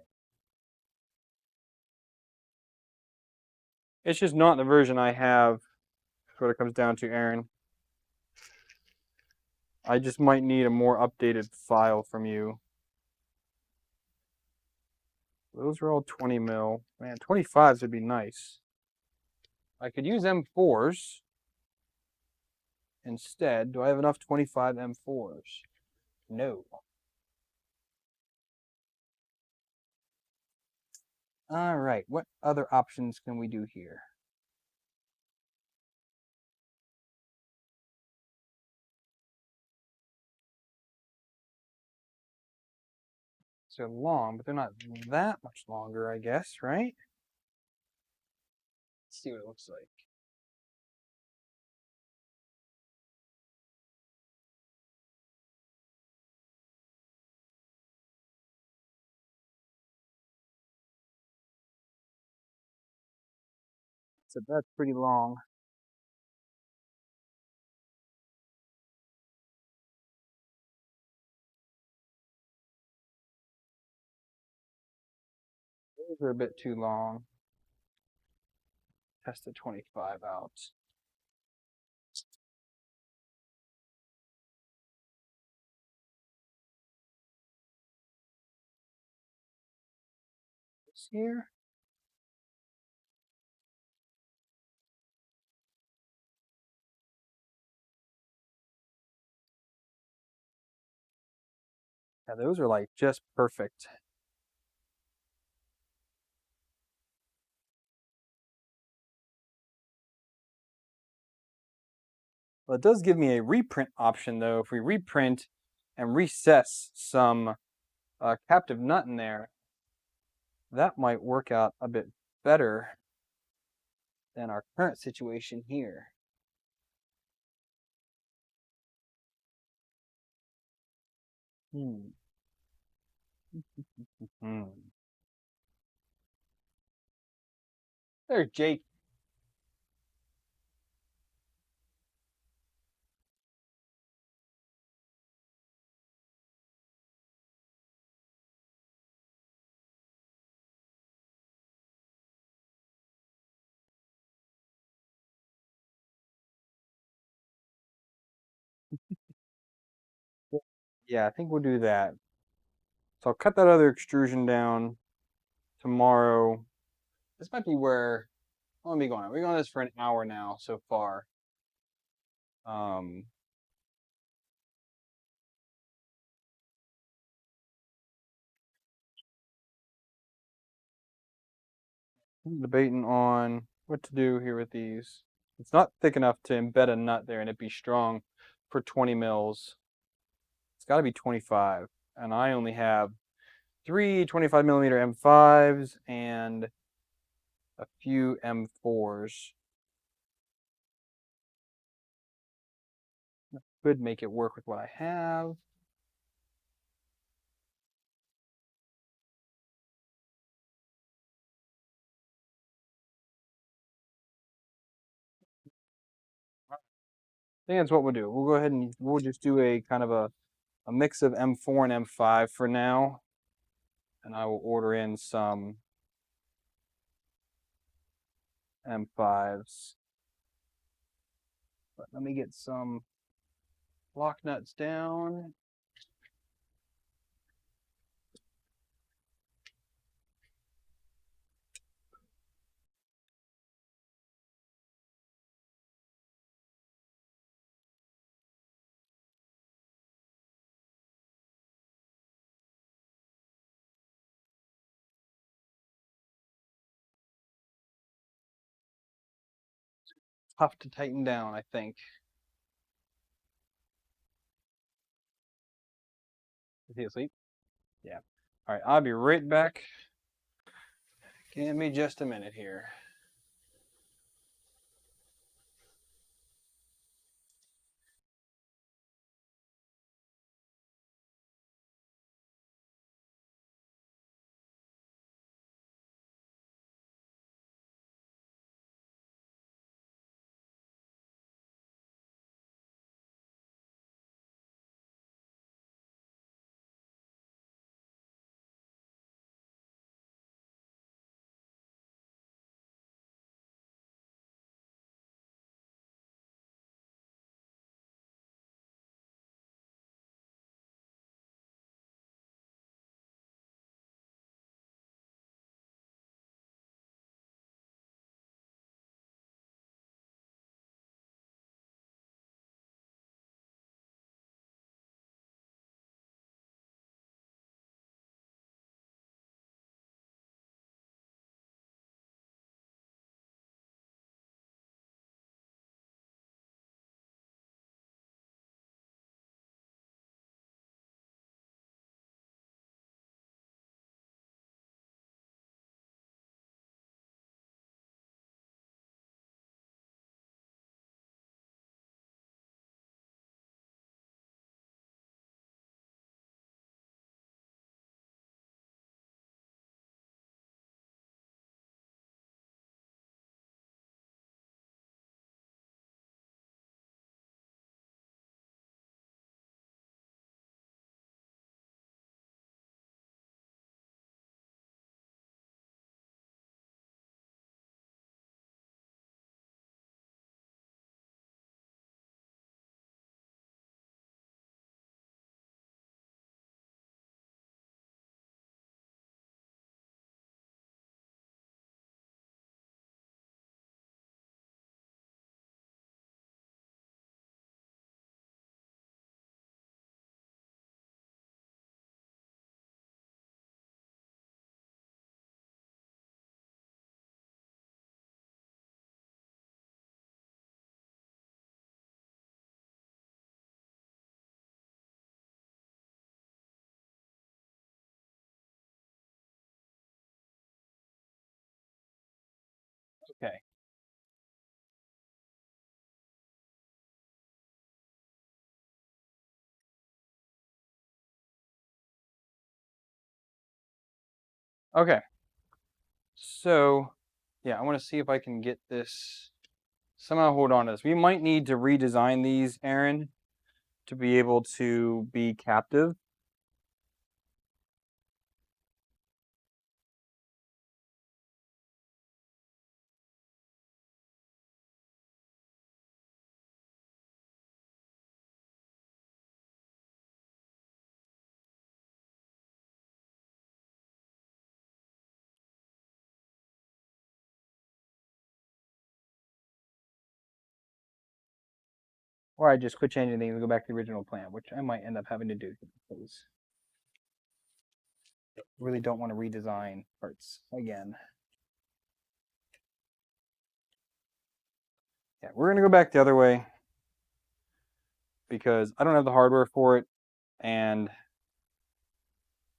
It's just not the version I have. That's what it comes down to, Aaron. I just might need a more updated file from you. Those are all 20 mil. Man, 25s would be nice. I could use M4s instead. Do I have enough 25 M4s? No. All right, what other options can we do here? So long, but they're not that much longer, I guess, right? Let's see what it looks like. So that's pretty long. Those are a bit too long. Test the 25 out. This here. Yeah, those are like just perfect. Well, it does give me a reprint option though. If we reprint and recess some captive nut in there, that might work out a bit better than our current situation here. Hmm. There's Jake. Yeah, I think we'll do that. So I'll cut that other extrusion down tomorrow. This might be where I'm gonna be going. We're going this for an hour now so far. Um, I'm debating on what to do here with these. It's not thick enough to embed a nut there and it be strong for 20 mils. It's got to be 25, and I only have 3 25 millimeter M5s and a few M4s. Could make it work with what I have. I think that's what we'll do. We'll go ahead and we'll just do a kind of a mix of M4 and M5 for now. And I will order in some M5s. But let me get some block nuts down. tough to tighten down, I think. Is he asleep? Yeah. All right, I'll be right back. Give me just a minute here. Okay. Okay. So, yeah, I want to see if I can get this somehow hold on to this. We might need to redesign these, Aaron, to be able to be captive. Or I just quit changing things and go back to the original plan, which I might end up having to do because I really don't want to redesign parts again. Yeah, we're going to go back the other way because I don't have the hardware for it, and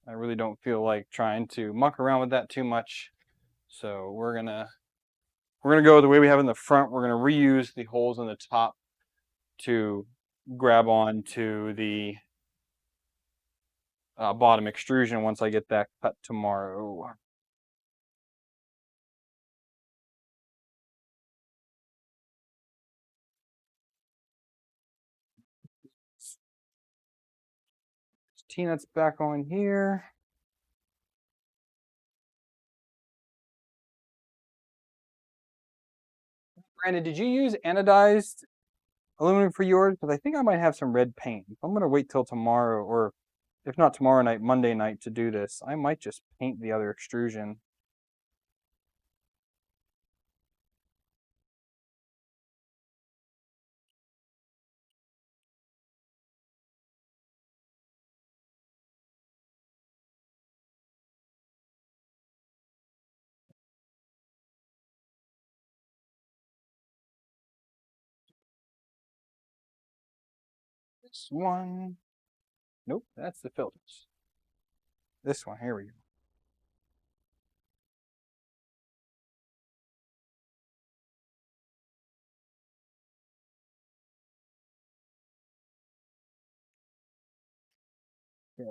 I really don't feel like trying to muck around with that too much. So we're gonna go the way we have in the front. We're gonna reuse the holes in the top to grab on to the bottom extrusion once I get that cut tomorrow. T-nuts back on here. Brandon, did you use anodized aluminum for yours? Because I think I might have some red paint. If I'm going to wait till tomorrow, or if not tomorrow night, Monday night to do this, I might just paint the other extrusion. this one. Nope, that's the filters. This one, here we go. Yeah.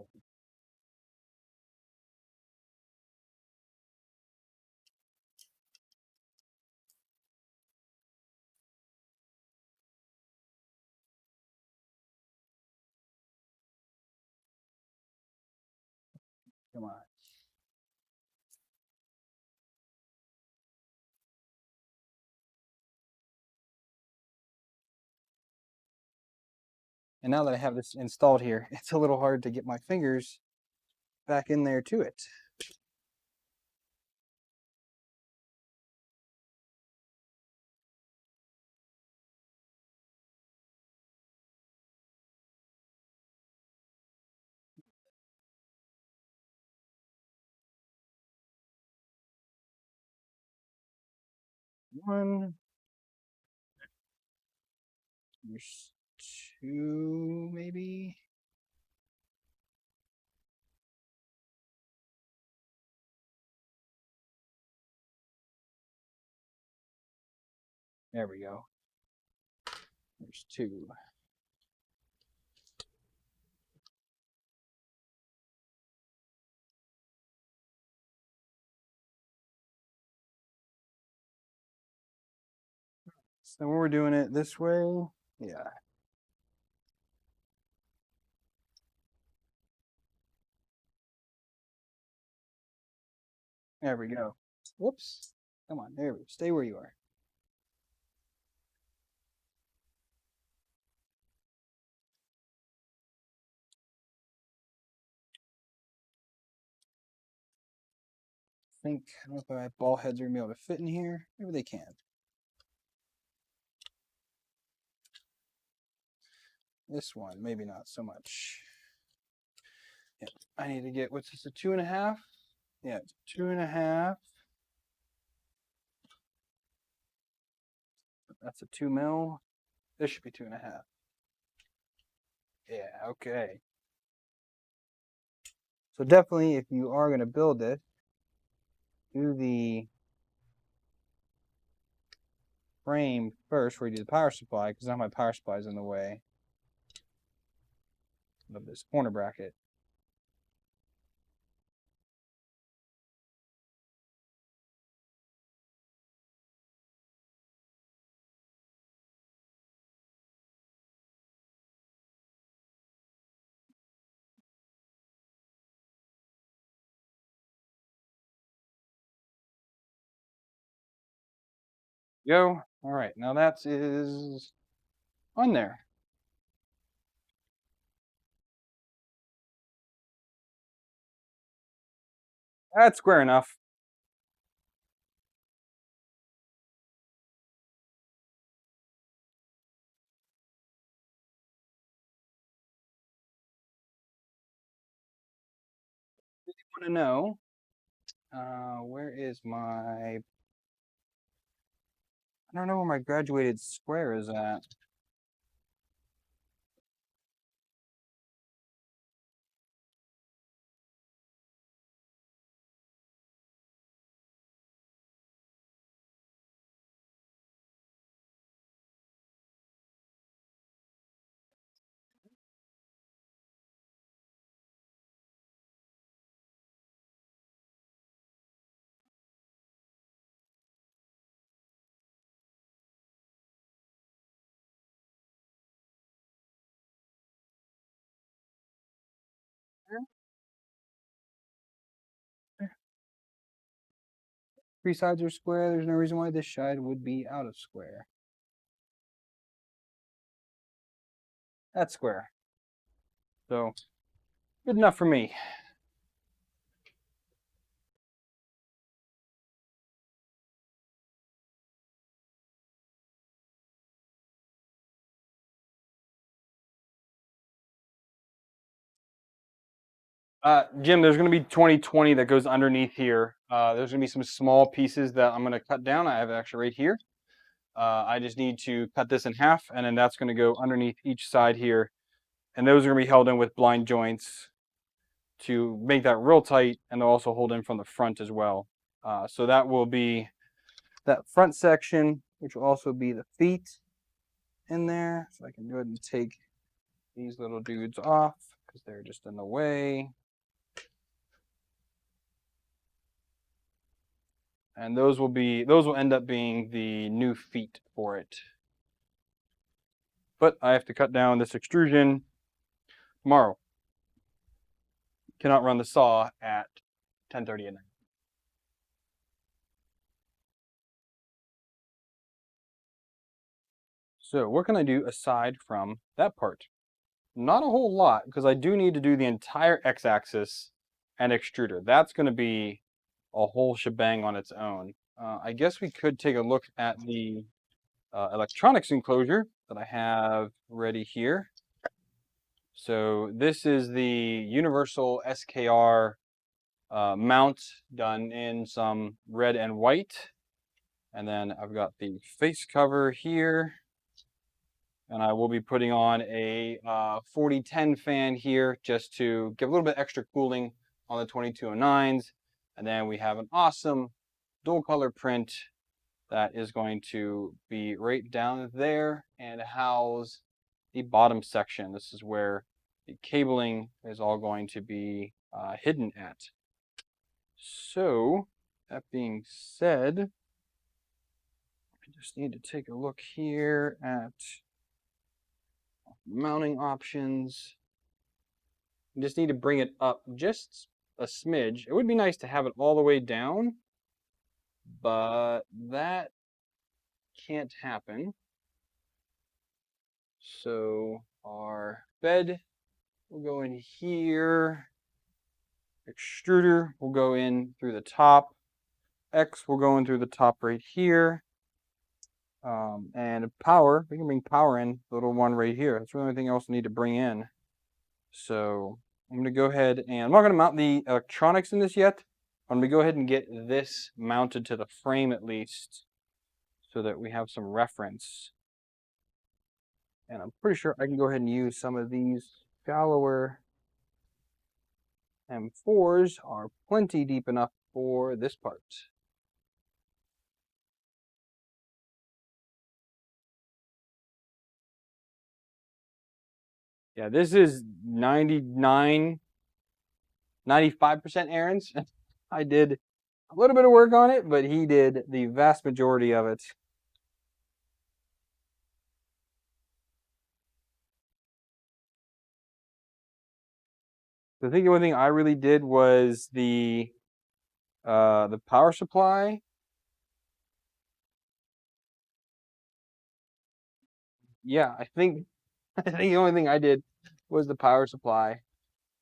Come on. And now that I have this installed here, it's a little hard to get my fingers back in there to it. One. There's two, maybe. There we go. There's two. So when we're doing it this way, yeah. There we go. Whoops. Come on, there we go. Stay where you are. I don't know if my ball heads are gonna be able to fit in here. Maybe they can. This one, maybe not so much. Yeah, I need to get, what's this, a 2.5? Yeah, 2.5. That's a 2 mil. This should be 2.5. Yeah, okay. So definitely, if you are going to build it, do the frame first before you do the power supply, because now my power supply is in the way of this corner bracket. Go. All right, now that is on there. That's square enough. If you want to know, where is my, I don't know where my graduated square is at. Three sides are square. There's no reason why this side would be out of square. That's square. So, good enough for me. Jim, there's going to be 20/20 that goes underneath here. There's going to be some small pieces that I'm going to cut down. I have it actually right here. I just need to cut this in half, and then that's going to go underneath each side here. and those are going to be held in with blind joints to make that real tight, and they'll also hold in from the front as well. So that will be that front section, which will also be the feet in there. So I can go ahead and take these little dudes off because they're just in the way. And those will end up being the new feet for it. But I have to cut down this extrusion tomorrow. Cannot run the saw at 10:30 at night. So what can I do aside from that part? Not a whole lot, because I do need to do the entire x-axis and extruder. That's going to be a whole shebang on its own. I guess we could take a look at the electronics enclosure that I have ready here. So this is the universal SKR mount done in some red and white. And then I've got the face cover here. And I will be putting on a 4010 fan here just to give a little bit extra cooling on the 2209s. And then we have an awesome dual color print that is going to be right down there and house the bottom section. This is where the cabling is all going to be hidden at. So that being said, I just need to take a look here at mounting options. You just need to bring it up just a smidge. It would be nice to have it all the way down, but that can't happen. So our bed will go in here. Extruder will go in through the top. X will go in through the top right here. And power, we can bring power in, the little one right here. That's the only thing else I need to bring in. So I'm going to go ahead and I'm not going to mount the electronics in this yet. I'm going to go ahead and get this mounted to the frame at least so that we have some reference. And I'm pretty sure I can go ahead and use some of these shallower M4s are plenty deep enough for this part. Yeah, this is 95% Aaron's. I did a little bit of work on it, but he did the vast majority of it. I think the only thing I really did was the power supply. Yeah, I think the only thing I did was the power supply,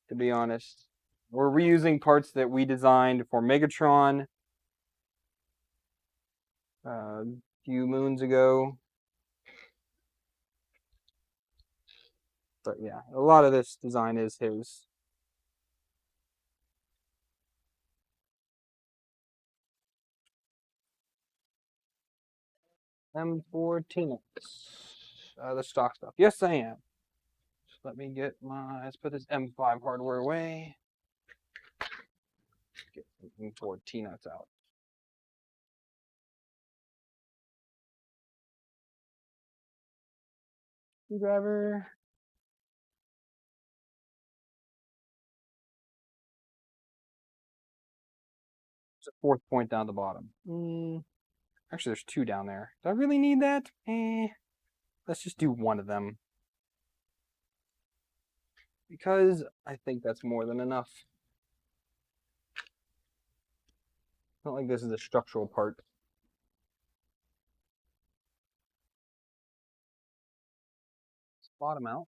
to be honest. We're reusing parts that we designed for Megatron a few moons ago. But yeah, a lot of this design is his. M14X. The stock stuff. Yes, I am. Just let me get let's put this M5 hardware away. Get some M14X out. Screwdriver. It's a fourth point down the bottom. Actually, there's two down there. Do I really need that? Let's just do one of them. Because I think that's more than enough. Not like this is a structural part. Bottom out.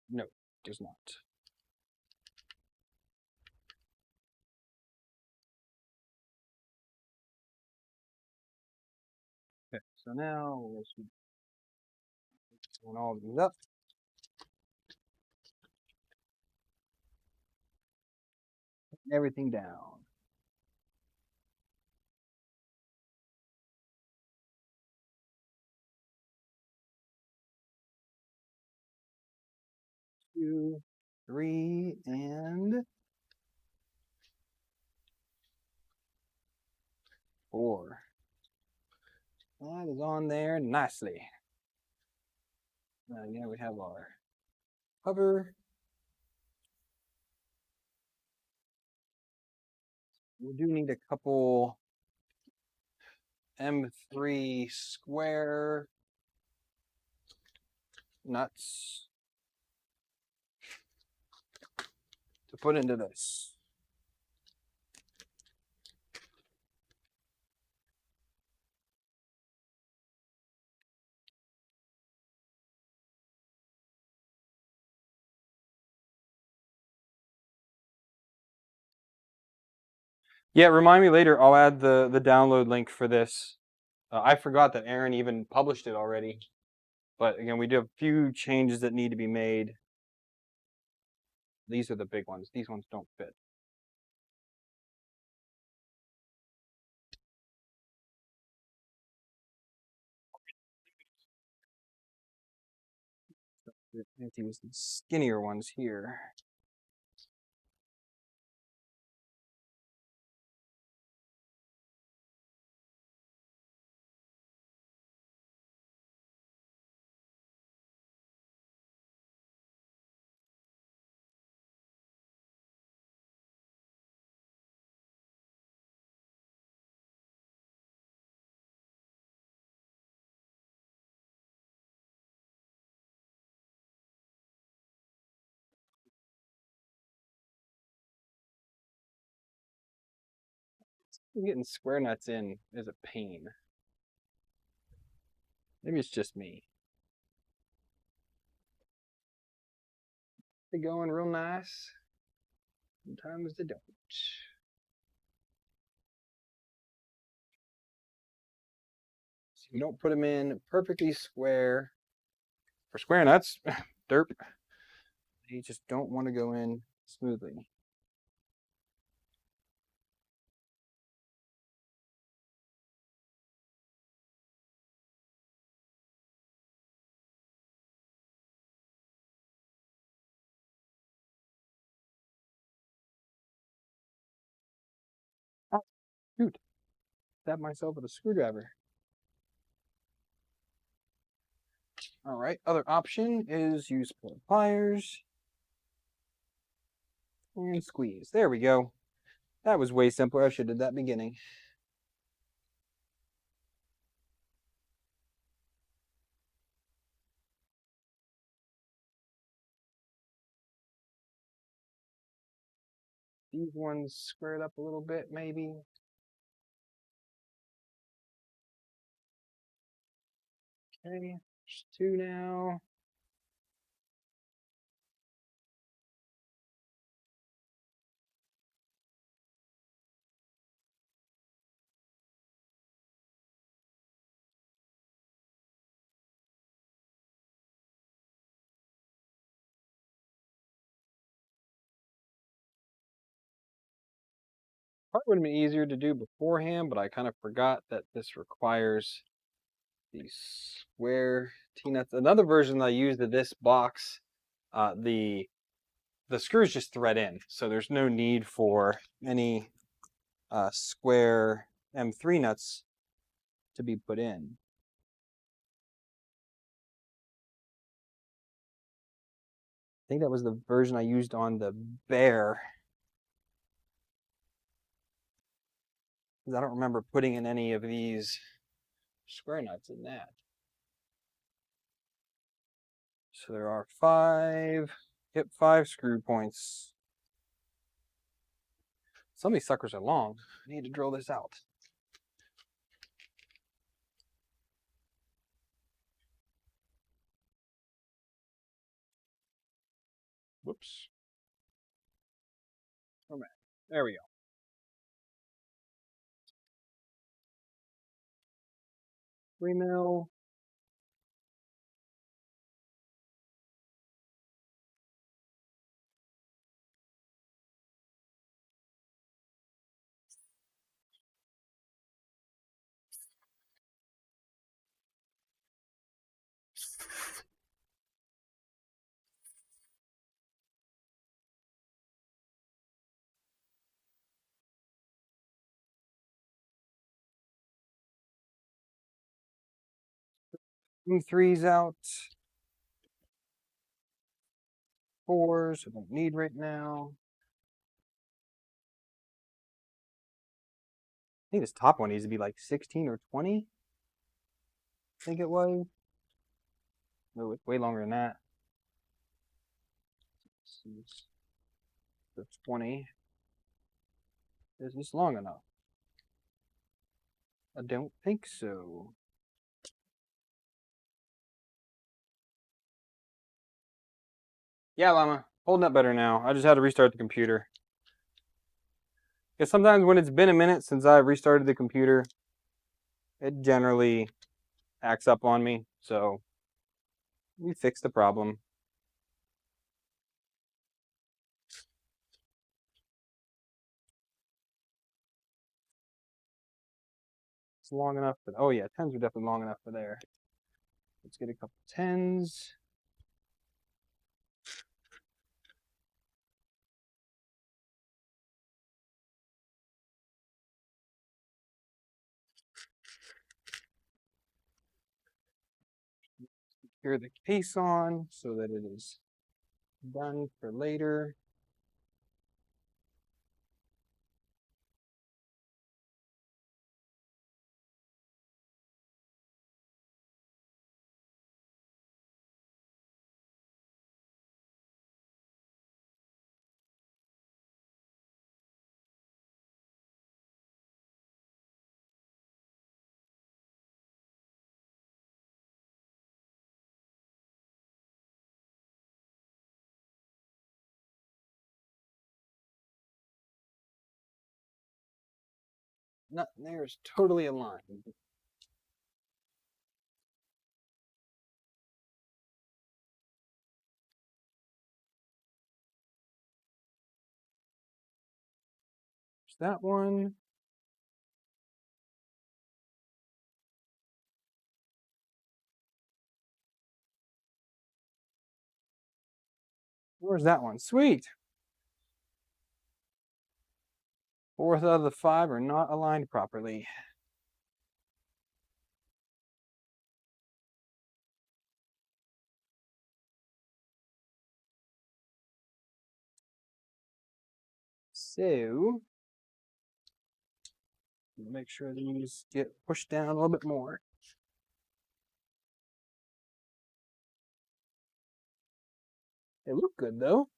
No, it does not. Okay, so now we'll open all these up. Everything down. 2, 3, and 4. That is on there nicely. Again, we have our cover. We do need a couple M3 square nuts to put into this. Yeah, remind me later. I'll add the download link for this. I forgot that Aaron even published it already. But again, we do have a few changes that need to be made. These are the big ones. These ones don't fit. Let's use the skinnier ones here. Getting square nuts in is a pain. Maybe it's just me. They're going real nice. Sometimes they don't. So you don't put them in perfectly square. For square nuts, derp, they just don't want to go in smoothly. Oh, shoot. Stabbed myself with a screwdriver. All right, other option is use pliers and squeeze. There we go. That was way simpler. I should have did that beginning. These ones squared up a little bit, maybe. Okay, there's 2 now. Part would have been easier to do beforehand, but I kind of forgot that this requires these square T-nuts. Another version I used of this box, the screws just thread in, so there's no need for any square M3 nuts to be put in. I think that was the version I used on the Bear. Because I don't remember putting in any of these square nuts in that. So there are 5, yep, 5 screw points. Some of these suckers are long. I need to drill this out. Whoops. Oh man, there we go. Three mil. some 3s out. 4s, I don't need right now. I think this top one needs to be like 16 or 20. I think it was. No, it's way longer than that. So 20. Is this long enough? I don't think so. Yeah, Llama. Holding up better now. I just had to restart the computer. Because sometimes when it's been a minute since I've restarted the computer, it generally acts up on me. So we fixed the problem. It's long enough for, oh yeah, 10s are definitely long enough for there. Let's get a couple 10s. Secure the case on so that it is done for later. Nothing there is totally aligned. There's that one. Where's that one? Sweet. 4th out of the 5 are not aligned properly. So make sure these get pushed down a little bit more. They look good though.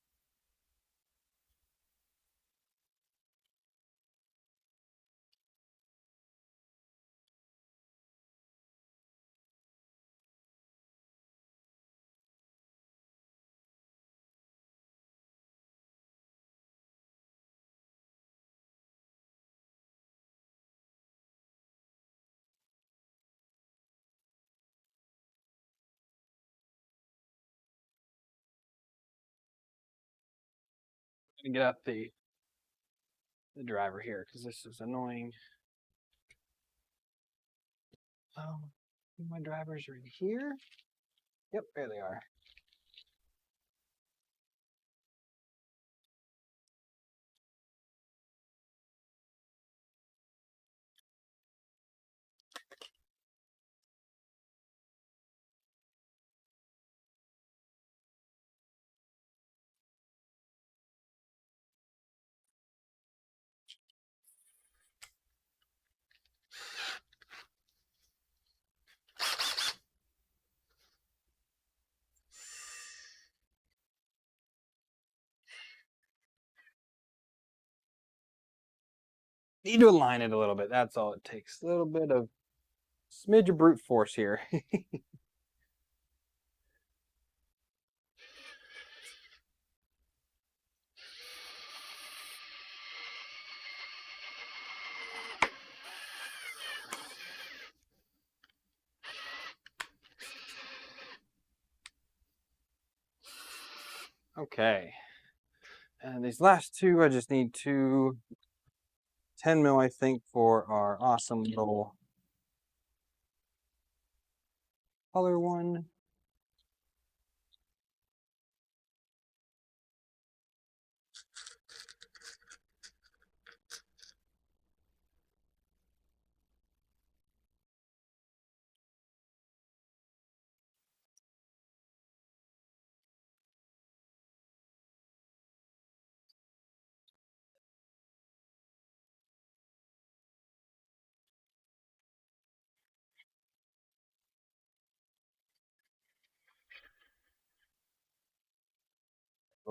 I'm gonna get out the driver here because this is annoying. My drivers are in here. Yep, there they are. Need to align it a little bit. That's all it takes. A little bit of smidge of brute force here. Okay. And these last two, I just need 10 mil, I think, for our awesome little color one.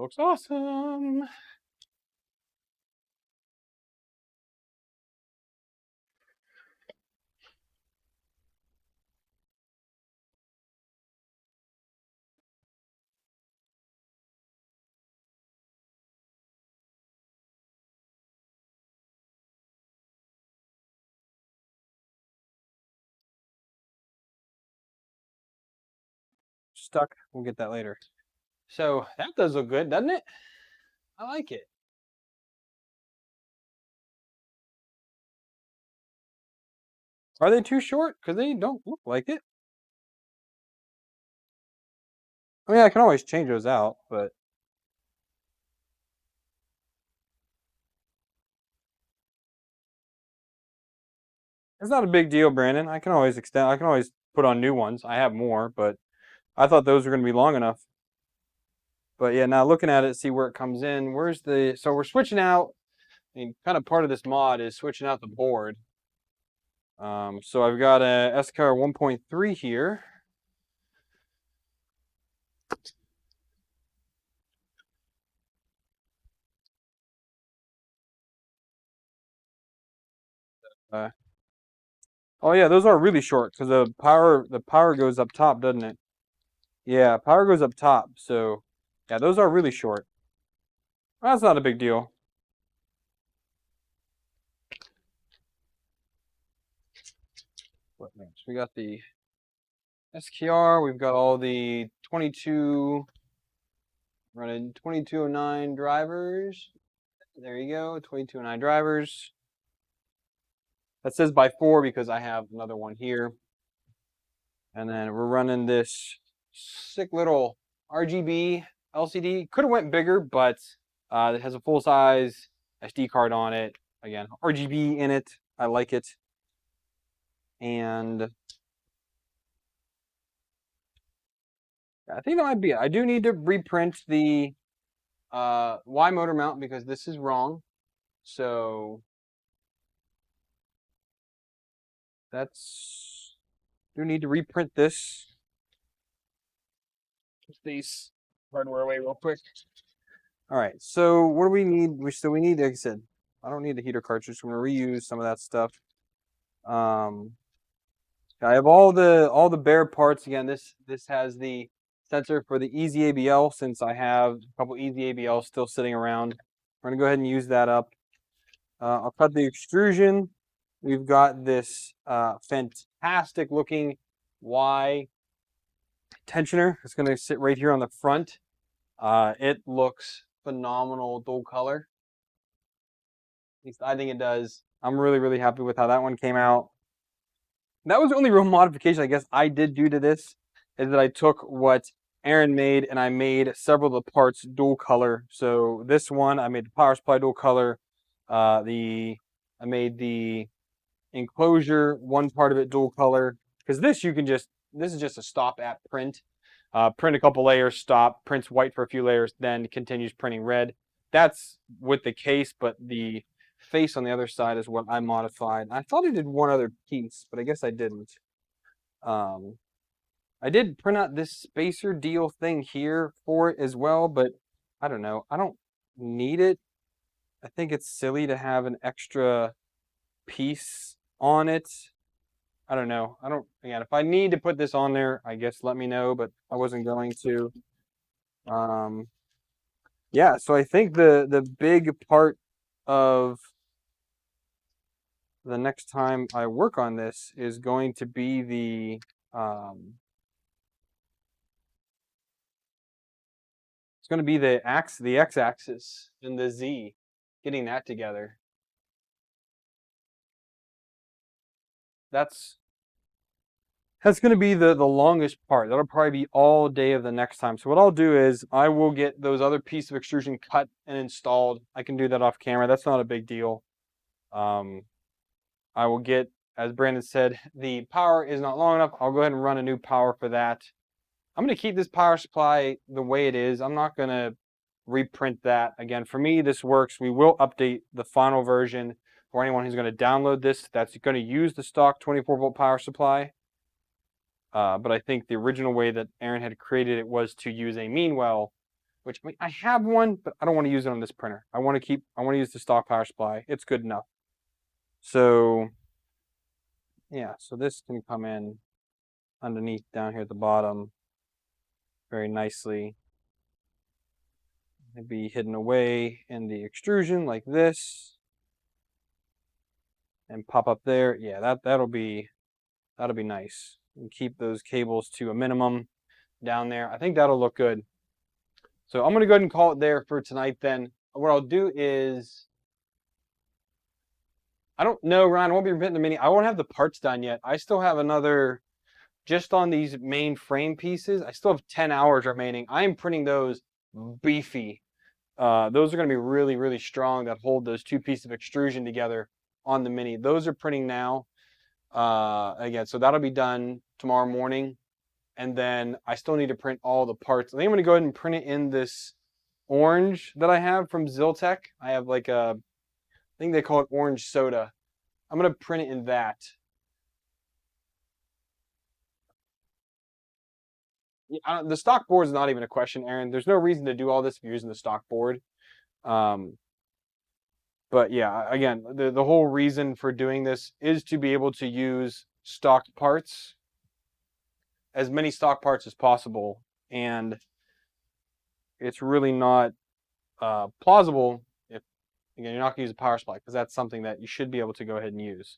looks awesome. Stuck. We'll get that later. So that does look good, doesn't it? I like it. Are they too short? Because they don't look like it. I mean, I can always change those out, but it's not a big deal, Brandon. I can always extend. I can always put on new ones. I have more, but I thought those were going to be long enough. But yeah, now looking at it, see where it comes in. Where's the? So we're switching out. I mean, kind of part of this mod is switching out the board. So I've got a SKR 1.3 here. Oh yeah, those are really short because the power goes up top, doesn't it? Yeah, power goes up top. So yeah, those are really short. That's not a big deal. What next? We got the SKR. We've got all the 22 running 2209 drivers. There you go, 2209 drivers. That says by 4 because I have another one here. And then we're running this sick little RGB LCD. Could have went bigger, but it has a full-size SD card on it. Again, RGB in it. I like it. And I think that might be it. I do need to reprint the Y motor mount because this is wrong. So that's, do need to reprint this. Put these hardware away real quick. All right, so what do we need? We need, like I said, I don't need the heater cartridge. I'm gonna reuse some of that stuff. I have all the bare parts. Again, this has the sensor for the Easy ABL since I have a couple Easy ABL still sitting around. We're gonna go ahead and use that up. I'll cut the extrusion. We've got this fantastic looking Y tensioner. It's gonna sit right here on the front. It looks phenomenal dual color. At least I think it does. I'm really, really happy with how that one came out. That was the only real modification I guess I did do to this, is that I took what Aaron made and I made several of the parts dual color. So this one, I made the power supply dual color. I made the enclosure, one part of it dual color. Because this is just a stop at print. Print a couple layers, stop, prints white for a few layers, then continues printing red. That's with the case, but the face on the other side is what I modified. I thought I did one other piece, but I guess I didn't. I did print out this spacer deal thing here for it as well, but I don't know. I don't need it. I think it's silly to have an extra piece on it. I don't know. Again, if I need to put this on there, I guess let me know, but I wasn't going to. Yeah, so I think the big part of the next time I work on this is going to be the it's going to be the x-axis and the z, getting that together. That's going to be the longest part. That'll probably be all day of the next time. So what I'll do is I will get those other pieces of extrusion cut and installed. I can do that off camera. That's not a big deal. I will get, as Brandon said, the power is not long enough. I'll go ahead and run a new power for that. I'm going to keep this power supply the way it is. I'm not going to reprint that. Again, for me, this works. We will update the final version for anyone who's going to download this that's going to use the stock 24-volt power supply. But I think the original way that Aaron had created it was to use a Meanwell which I mean, I have one, but I don't want to use it on this printer. I want to use the stock power supply. It's good enough. So yeah, so this can come in underneath down here at the bottom very nicely. It'd be hidden away in the extrusion like this and pop up there. Yeah, that'll be nice. And keep those cables to a minimum down there. I think that'll look good. So I'm going to go ahead and call it there for tonight then. What I'll do is, I don't know, Ryan, I won't be printing the mini. I won't have the parts done yet. I still have another, just on these main frame pieces, I still have 10 hours remaining. I am printing those beefy. Those are going to be really, really strong that hold those two pieces of extrusion together on the mini. Those are printing now. Again, so that'll be done tomorrow morning. And then I still need to print all the parts. I think I'm going to go ahead and print it in this orange that I have from Ziltech. I have like a, I think they call it orange soda. I'm going to print it in that. The stock board is not even a question, Aaron. There's no reason to do all this if you're using the stock board. But yeah, again, the whole reason for doing this is to be able to use stock parts, as many stock parts as possible. And it's really not plausible if, again, you're not going to use a power supply, because that's something that you should be able to go ahead and use.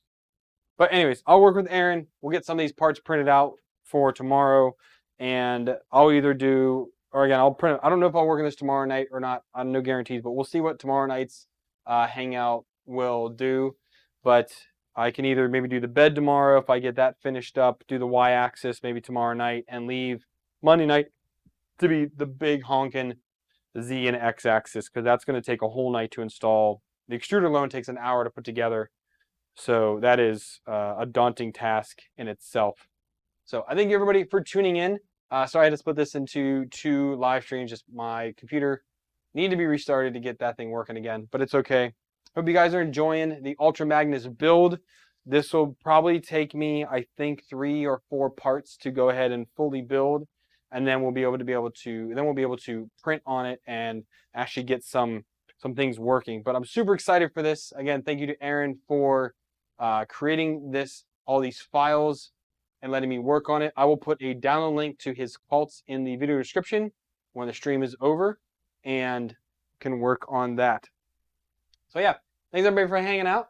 But anyways, I'll work with Aaron. We'll get some of these parts printed out for tomorrow. And I'll either do, or again, I'll print, I don't know if I'll work on this tomorrow night or not. I have no guarantees, but we'll see what tomorrow night's hangout will do. But I can either maybe do the bed tomorrow if I get that finished up, do the Y-axis maybe tomorrow night, and leave Monday night to be the big honkin' Z and X-axis, because that's going to take a whole night to install. The extruder alone takes an hour to put together. So that is a daunting task in itself. So I thank you everybody for tuning in. Sorry I had to split this into 2 live streams. Just my computer needed to be restarted to get that thing working again, but it's okay. Hope you guys are enjoying the Ultra Magnus build. This will probably take me, I think, 3 or 4 parts to go ahead and fully build, and then we'll be able to print on it and actually get some things working. But I'm super excited for this. Again, thank you to Aaron for creating all these files and letting me work on it. I will put a download link to his quotes in the video description when the stream is over, and can work on that. So yeah, thanks everybody for hanging out.